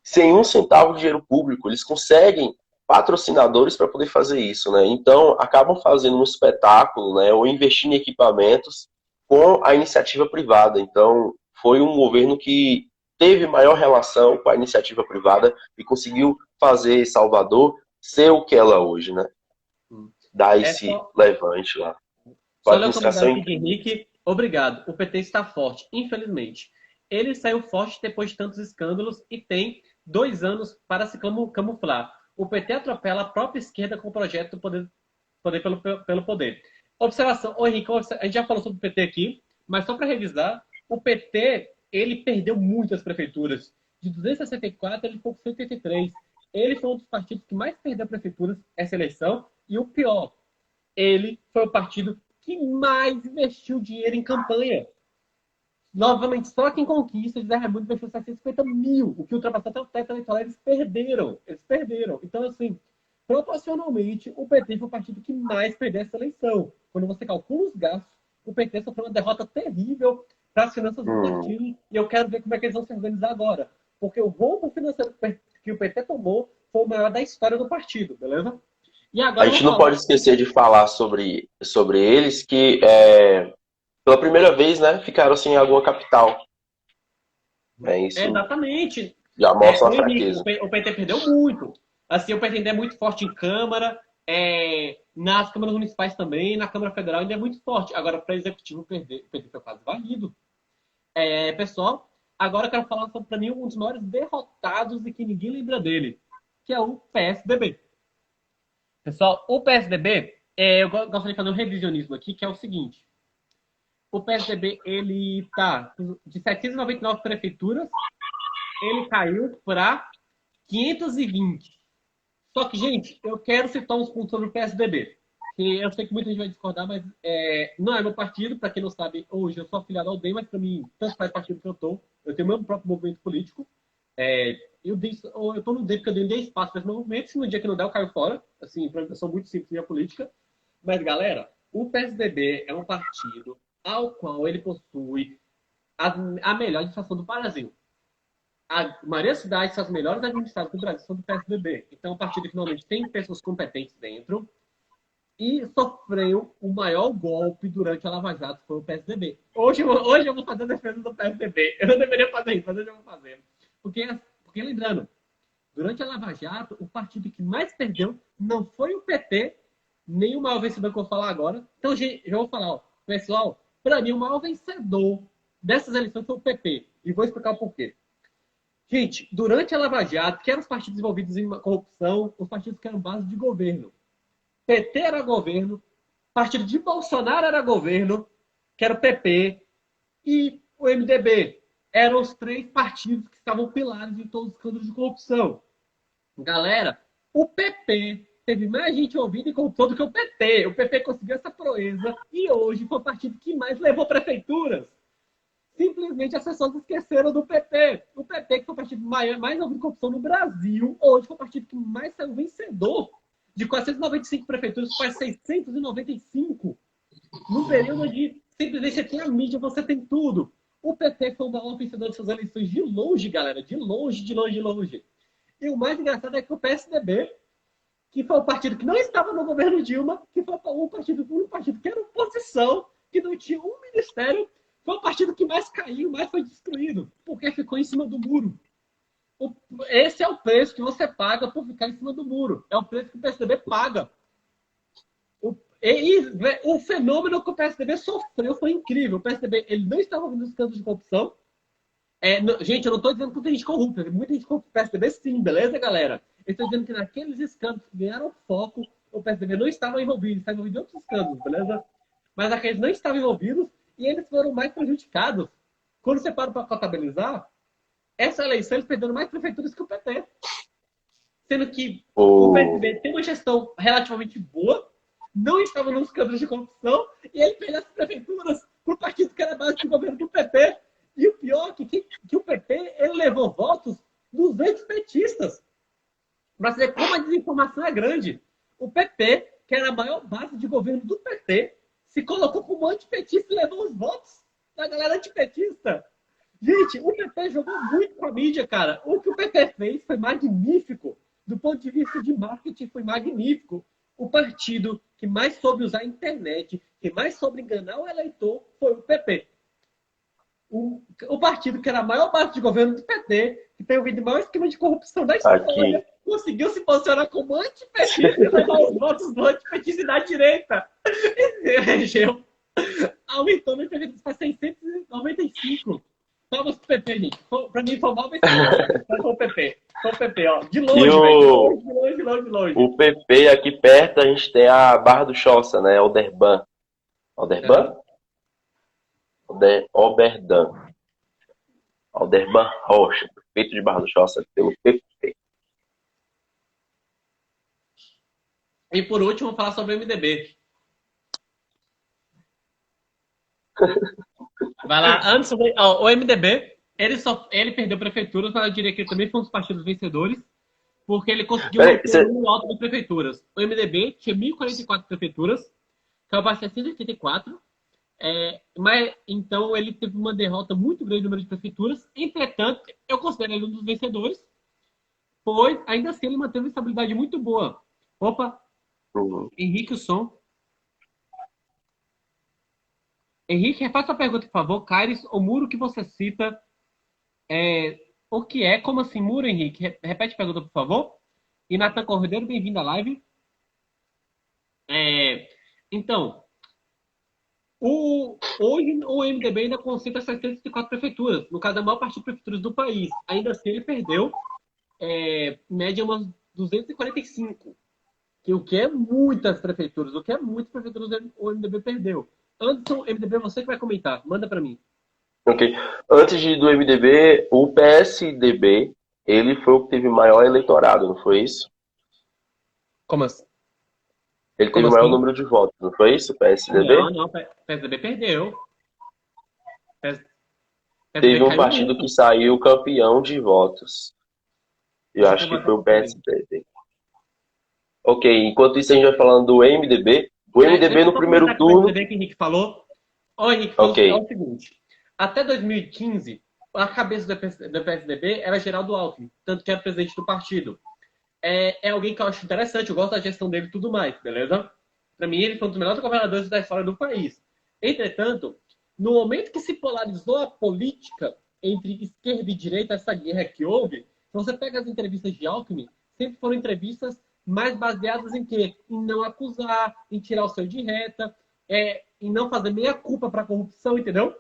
S2: Sem um centavo de dinheiro público, eles conseguem patrocinadores para poder fazer isso, né? Então, acabam fazendo um espetáculo, né? Ou investindo em equipamentos com a iniciativa privada. Então, foi um governo que teve maior relação com a iniciativa privada e conseguiu fazer Salvador ser o que ela é hoje, né? Dar
S1: É
S2: esse
S1: só,
S2: levante lá. Com
S1: só
S2: a
S1: ler o
S2: administração
S1: comentário aqui de
S2: incrível.
S1: Henrique. Obrigado. O PT está forte, infelizmente. Ele saiu forte depois de tantos escândalos e tem 2 anos para se camuflar. O PT atropela a própria esquerda com o projeto do poder pelo poder. Observação. Ô, Henrique, a gente já falou sobre o PT aqui, mas só para revisar, o PT ele perdeu muitas prefeituras. De 264, ele ficou com 183. Ele foi um dos partidos que mais perdeu prefeituras essa eleição. E o pior, ele foi o partido que mais investiu dinheiro em campanha. Novamente, só quem conquista, José Raimundo investiu 750 mil, o que ultrapassou até o teto eleitoral, eles perderam. Eles perderam. Então, assim, proporcionalmente, o PT foi o partido que mais perdeu essa eleição. Quando você calcula os gastos, o PT sofreu uma derrota terrível para as finanças do
S2: Hum.
S1: partido, e eu quero ver como é que eles vão se organizar agora. Porque o rombo financeiro que o PT tomou foi o maior da história do partido, beleza? E
S2: A
S1: agora eu vou
S2: gente não
S1: falar.
S2: pode esquecer de falar sobre eles que, pela primeira vez, né, ficaram sem alguma capital. Isso
S1: Exatamente.
S2: já mostra
S1: O
S2: uma
S1: Henrique,
S2: fraqueza.
S1: o PT perdeu muito. Assim, o PT ainda é muito forte em Câmara, nas câmaras municipais também, na Câmara Federal ainda é muito forte. Agora, para executivo perder, o PT foi quase varrido. Pessoal, agora eu quero falar sobre, para mim, um dos maiores derrotados e que ninguém lembra dele, que é o PSDB. Pessoal, o PSDB, eu gostaria de fazer um revisionismo aqui, que é o seguinte. O PSDB, ele tá de 799 prefeituras, ele caiu para 520. Só que, gente, eu quero citar uns pontos sobre o PSDB. Que eu sei que muita gente vai discordar, mas não é meu partido. Para quem não sabe, hoje eu sou afiliado ao DEM, mas para mim, tanto faz partido que eu tô. Eu tenho o meu próprio movimento político. Eu tô no DEM porque eu dei espaço para esse movimento. Se no dia que não der, eu caio fora. Assim, eu sou muito simples na política. Mas, galera, o PSDB é um partido ao qual ele possui a melhor administração do Brasil. A maioria das cidades, as melhores administradas do Brasil, são do PSDB. Então, o partido finalmente tem pessoas competentes dentro e sofreu o maior golpe durante a Lava Jato, foi o PSDB. Hoje eu vou fazer a defesa do PSDB. Eu não deveria fazer isso, mas hoje eu vou fazer. Porque lembrando, durante a Lava Jato, o partido que mais perdeu não foi o PT, nem o maior vencedor que eu vou falar agora. Então, já vou falar, ó, pessoal, para mim, o maior vencedor dessas eleições foi o PP. E vou explicar o porquê. Gente, durante a Lava Jato, que eram os partidos envolvidos em corrupção, os partidos que eram base de governo. PT era governo, partido de Bolsonaro era governo, que era o PP, e o MDB. Eram os três partidos que estavam pilares em todos os escândalos de corrupção. Galera, o PP teve mais gente ouvida em corrupção do que o PT. O PP conseguiu essa proeza e hoje foi o partido que mais levou prefeituras. Simplesmente as pessoas esqueceram do PP. O PP, que foi o partido mais ouvido de corrupção no Brasil, hoje foi o partido que mais saiu vencedor. De 495 prefeituras para 695. Num período de simplesmente você tem a mídia, você tem tudo. O PT foi o maior vencedor dessas eleições de longe, galera. De longe, de longe, de longe. E o mais engraçado é que o PSDB, que foi o partido que não estava no governo Dilma, que foi um partido que era oposição, que não tinha um ministério, foi o partido que mais caiu, mais foi destruído, porque ficou em cima do muro. Esse é o preço que você paga por ficar em cima do muro. É o preço que o PSDB paga. O fenômeno que o PSDB sofreu foi incrível. O PSDB ele não estava ouvindo escândalos de corrupção, Gente, eu não tô dizendo que tem gente corrupta. Muita gente corrupta no PSDB, sim, beleza, galera? Eu estou dizendo que naqueles escândalos que ganharam foco, o PSDB não estava envolvido. Estava envolvido em outros escândalos, beleza? Mas aqueles não estavam envolvidos e eles foram mais prejudicados. Quando você para contabilizar, essa eleição eles perderam mais prefeituras que o PT. Sendo que o PSDB tem uma gestão relativamente boa, não estava nos escândalos de corrupção, e ele perdeu as prefeituras para o partido que era base de governo do PT. E o pior é que o PT ele levou votos dos ex-petistas. Para você ver como a desinformação é grande. O PP, que era a maior base de governo do PT, se colocou como antipetista e levou os votos da galera antipetista. Gente, o PP jogou muito com a mídia, cara. O que o PP fez foi magnífico. Do ponto de vista de marketing, foi magnífico. O partido que mais soube usar a internet, que mais soube enganar o eleitor, foi o PP. O partido que era a maior base de governo do PT, que tem o maior esquema de corrupção da história, conseguiu se posicionar como antipetista e levar os votos do antipetista e da direita. E elegeu. Aumentou no PV para 695. Palmas pro PP, gente. Pra mim foi mal vencedor. Foi o PP. Foi o PP, ó. De longe, velho. De longe.
S2: O PP aqui perto, a gente tem a Barra do Choça, né? Alderban. Alderban? Oberdan. Alderban Rocha, prefeito de Barra do Choça, pelo PP.
S1: E por último, vou falar sobre o MDB. Vai lá, antes, o MDB, ele perdeu prefeituras, mas eu diria que ele também foi um dos partidos vencedores, porque ele conseguiu manter um alto de prefeituras. O MDB tinha 1.044 prefeituras, caiu para 684, mas então ele teve uma derrota muito grande no número de prefeituras. Entretanto, eu considero ele um dos vencedores, pois ainda assim ele manteve uma estabilidade muito boa. Opa, Henrique, o som. Henrique, refaça a pergunta, por favor. Caires, o muro que você cita, o que é? Como assim muro, Henrique? Repete a pergunta, por favor. E Natan Cordeiro, bem-vindo à live. Então, hoje o MDB ainda concentra 604 prefeituras, no caso, a maior parte de prefeituras do país. Ainda assim, ele perdeu, em média, umas 245, o que é muitas prefeituras, o MDB perdeu. Anderson, MDB, você que vai comentar. Manda para mim.
S2: Ok. Antes do MDB, o PSDB, ele foi o que teve maior eleitorado, não foi isso?
S1: Como assim?
S2: Ele teve o maior número de votos, não foi isso, o PSDB?
S1: Não, o PSDB perdeu.
S2: Teve um partido muito que saiu campeão de votos. Eu acho que foi o PSDB. Ok, enquanto isso a gente vai falando do MDB. O MDB no primeiro turno...
S1: O que o Henrique falou. O Henrique falou o seguinte. Até 2015, a cabeça do PSDB era Geraldo Alckmin, tanto que era presidente do partido. É alguém que eu acho interessante, eu gosto da gestão dele e tudo mais, beleza? Para mim, ele foi um dos melhores governadores da história do país. Entretanto, no momento que se polarizou a política entre esquerda e direita, essa guerra que houve, você pega as entrevistas de Alckmin, sempre foram entrevistas mais baseadas em quê? Em não acusar, em tirar o seu de reta, em não fazer meia culpa para a corrupção, entendeu?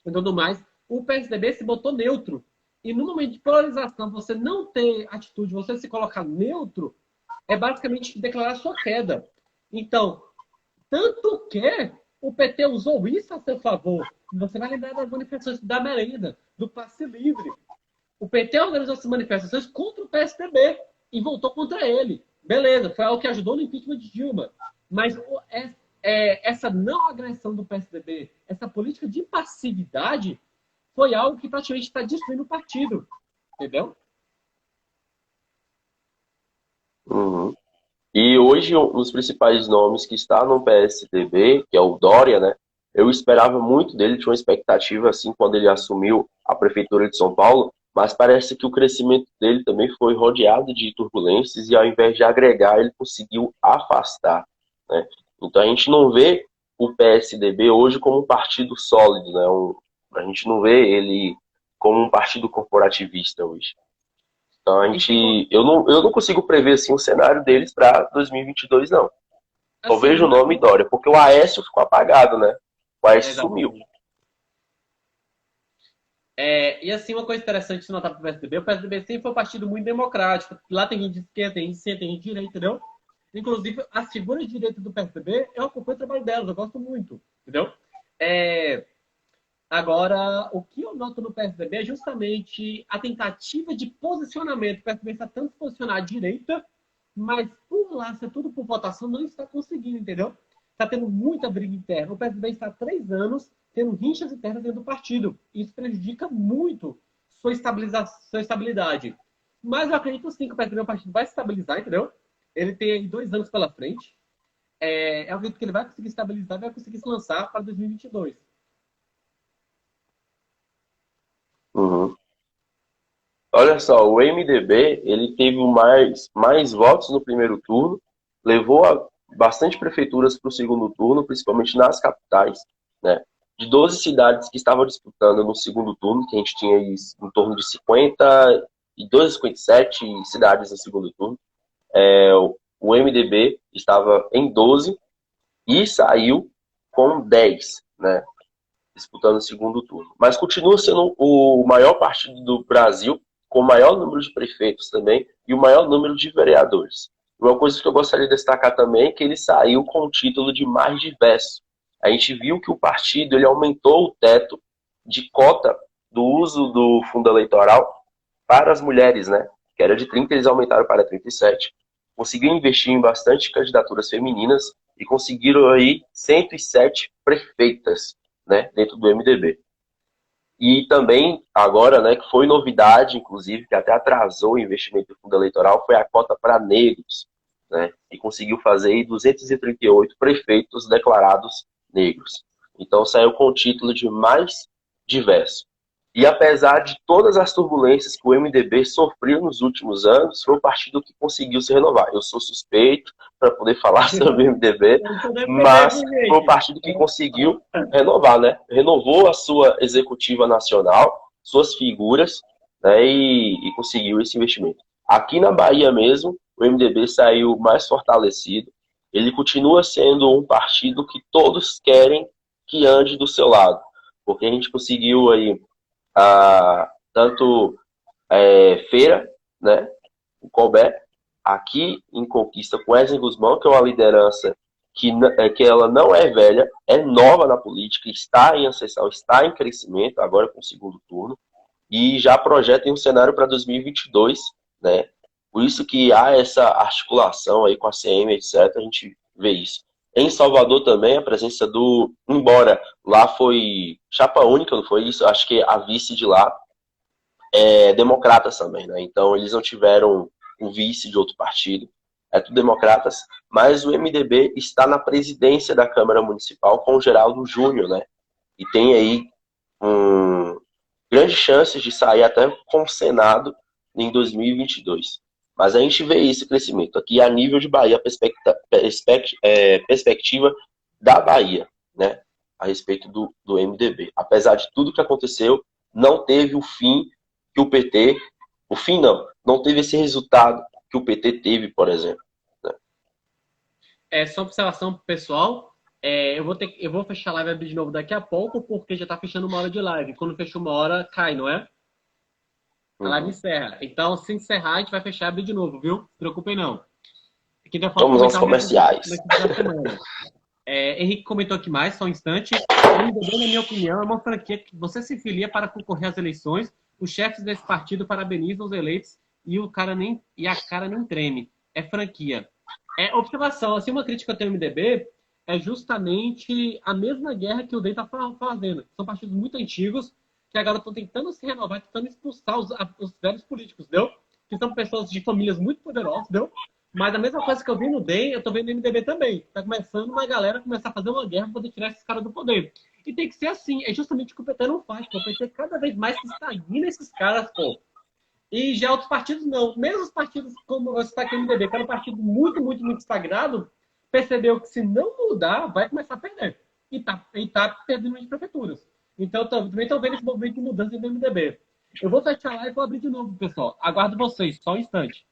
S1: E tudo mais. O PSDB se botou neutro. E no momento de polarização, você não ter atitude, você se colocar neutro, é basicamente declarar sua queda. Então, tanto que o PT usou isso a seu favor. Você vai lembrar das manifestações da merenda, do passe livre. O PT organizou essas manifestações contra o PSDB e voltou contra ele. Beleza, foi algo que ajudou no impeachment de Dilma. Mas essa não agressão do PSDB, essa política de passividade, foi algo que praticamente está destruindo o partido. Entendeu?
S2: Uhum. E hoje, um dos principais nomes que está no PSDB, que é o Dória, né? Eu esperava muito dele, tinha uma expectativa, assim, quando ele assumiu a Prefeitura de São Paulo, mas parece que o crescimento dele também foi rodeado de turbulências e ao invés de agregar, ele conseguiu afastar, né? Então a gente não vê o PSDB hoje como um partido sólido, né? A gente não vê ele como um partido corporativista hoje. Então eu não consigo prever assim, o cenário deles para 2022, não. Só vejo o nome Dória, porque o Aécio ficou apagado, né? O Aécio sumiu.
S1: E assim, uma coisa interessante de notar para o PSDB sempre foi um partido muito democrático. Lá tem gente de esquerda, tem gente de centro, tem gente de direita, entendeu? Inclusive, as figuras de direita do PSDB, eu acompanho o trabalho delas, eu gosto muito, entendeu? É, Agora, o que eu noto no PSDB é justamente a tentativa de posicionamento. O PSDB está tanto se posicionar à direita, mas por lá, ser tudo por votação, não está conseguindo, entendeu? Está tendo muita briga interna. O PSDB está há 3 anos tendo rixas internas dentro do partido. Isso prejudica muito sua estabilidade. Mas eu acredito sim que o PSDB é um partido vai se estabilizar, entendeu? Ele tem 2 anos pela frente. Eu acredito que ele vai conseguir estabilizar e vai conseguir se lançar para 2022.
S2: Uhum. Olha só, o MDB, ele teve mais votos no primeiro turno, levou bastante prefeituras para o segundo turno, principalmente nas capitais, né? De 12 cidades que estavam disputando no segundo turno, que a gente tinha aí em torno de 52, 57 cidades no segundo turno, o MDB estava em 12 e saiu com 10, né? Disputando o segundo turno. Mas continua sendo o maior partido do Brasil, com o maior número de prefeitos também e o maior número de vereadores. Uma coisa que eu gostaria de destacar também é que ele saiu com o título de mais diverso. A gente viu que o partido ele aumentou o teto de cota do uso do fundo eleitoral para as mulheres, né? Que era de 30, eles aumentaram para 37. Conseguiu investir em bastante candidaturas femininas e conseguiram aí 107 prefeitas, né, dentro do MDB. E também, agora, né, que foi novidade, inclusive, que até atrasou o investimento do fundo eleitoral, foi a cota para negros, né, e conseguiu fazer aí 238 prefeitos declarados negros. Então, saiu com o título de mais diverso. E apesar de todas as turbulências que o MDB sofreu nos últimos anos, foi o partido que conseguiu se renovar. Eu sou suspeito para poder falar sobre o MDB,
S1: Eu sou do MDB,
S2: mas
S1: viu,
S2: foi o
S1: gente?
S2: partido que conseguiu renovar, né? Renovou a sua executiva nacional, suas figuras, né? E conseguiu esse investimento. Aqui na Bahia mesmo, o MDB saiu mais fortalecido. Ele continua sendo um partido que todos querem que ande do seu lado, porque a gente conseguiu aí tanto Feira, né, o Colbert, aqui em Conquista com Wesley Guzmão, que é uma liderança que ela não é velha, é nova na política, está em ascensão, está em crescimento, agora com o segundo turno, e já projeta um cenário para 2022, né? Por isso que há essa articulação aí com a CM, etc. A gente vê isso. Em Salvador também, a presença embora lá foi chapa única, não foi isso? Acho que a vice de lá democratas também, né? Então eles não tiveram um vice de outro partido, é tudo democratas, mas o MDB está na presidência da Câmara Municipal com o Geraldo Júnior, né? E tem aí grandes chances de sair até com o Senado em 2022. Mas a gente vê esse crescimento aqui a nível de Bahia, perspectiva da Bahia, né? A respeito do MDB. Apesar de tudo que aconteceu, não teve o fim que o PT, o fim não teve esse resultado que o PT teve, por exemplo. Né?
S1: Só observação pessoal. Eu vou fechar a live e abrir de novo daqui a pouco, porque já tá fechando 1 hora de live. Quando fecha 1 hora, cai, não é? A live
S2: Uhum.
S1: encerra. Então, se encerrar, a gente vai fechar e abrir de novo, viu? Não se preocupem, não. Aqui ainda falta
S2: Vamos aos
S1: comentar o
S2: comerciais.
S1: resto da semana. Henrique comentou aqui mais, só um instante. O MDB, na minha opinião, é uma franquia que você se filia para concorrer às eleições. Os chefes desse partido parabenizam os eleitos e a cara nem treme. É franquia. Observação, assim, uma crítica que eu tenho ao MDB é justamente a mesma guerra que o DEM está fazendo. São partidos muito antigos que agora estão tentando se renovar, tentando expulsar os velhos políticos, entendeu? Que são pessoas de famílias muito poderosas, entendeu? Mas a mesma coisa que eu vi no DEM, eu tô vendo no MDB também. Tá começando uma galera começar a fazer uma guerra para poder tirar esses caras do poder. E tem que ser assim. É justamente o que o PT não faz. Pô. O PT cada vez mais estagna esses caras, pô. E já outros partidos não. Mesmo os partidos como o aqui o MDB, que era um partido muito, muito, muito estagnado, percebeu que se não mudar, vai começar a perder. E tá perdendo as prefeituras. Então, também estou vendo esse movimento de mudança do MDB. Eu vou fechar lá e vou abrir de novo, pessoal. Aguardo vocês, só um instante.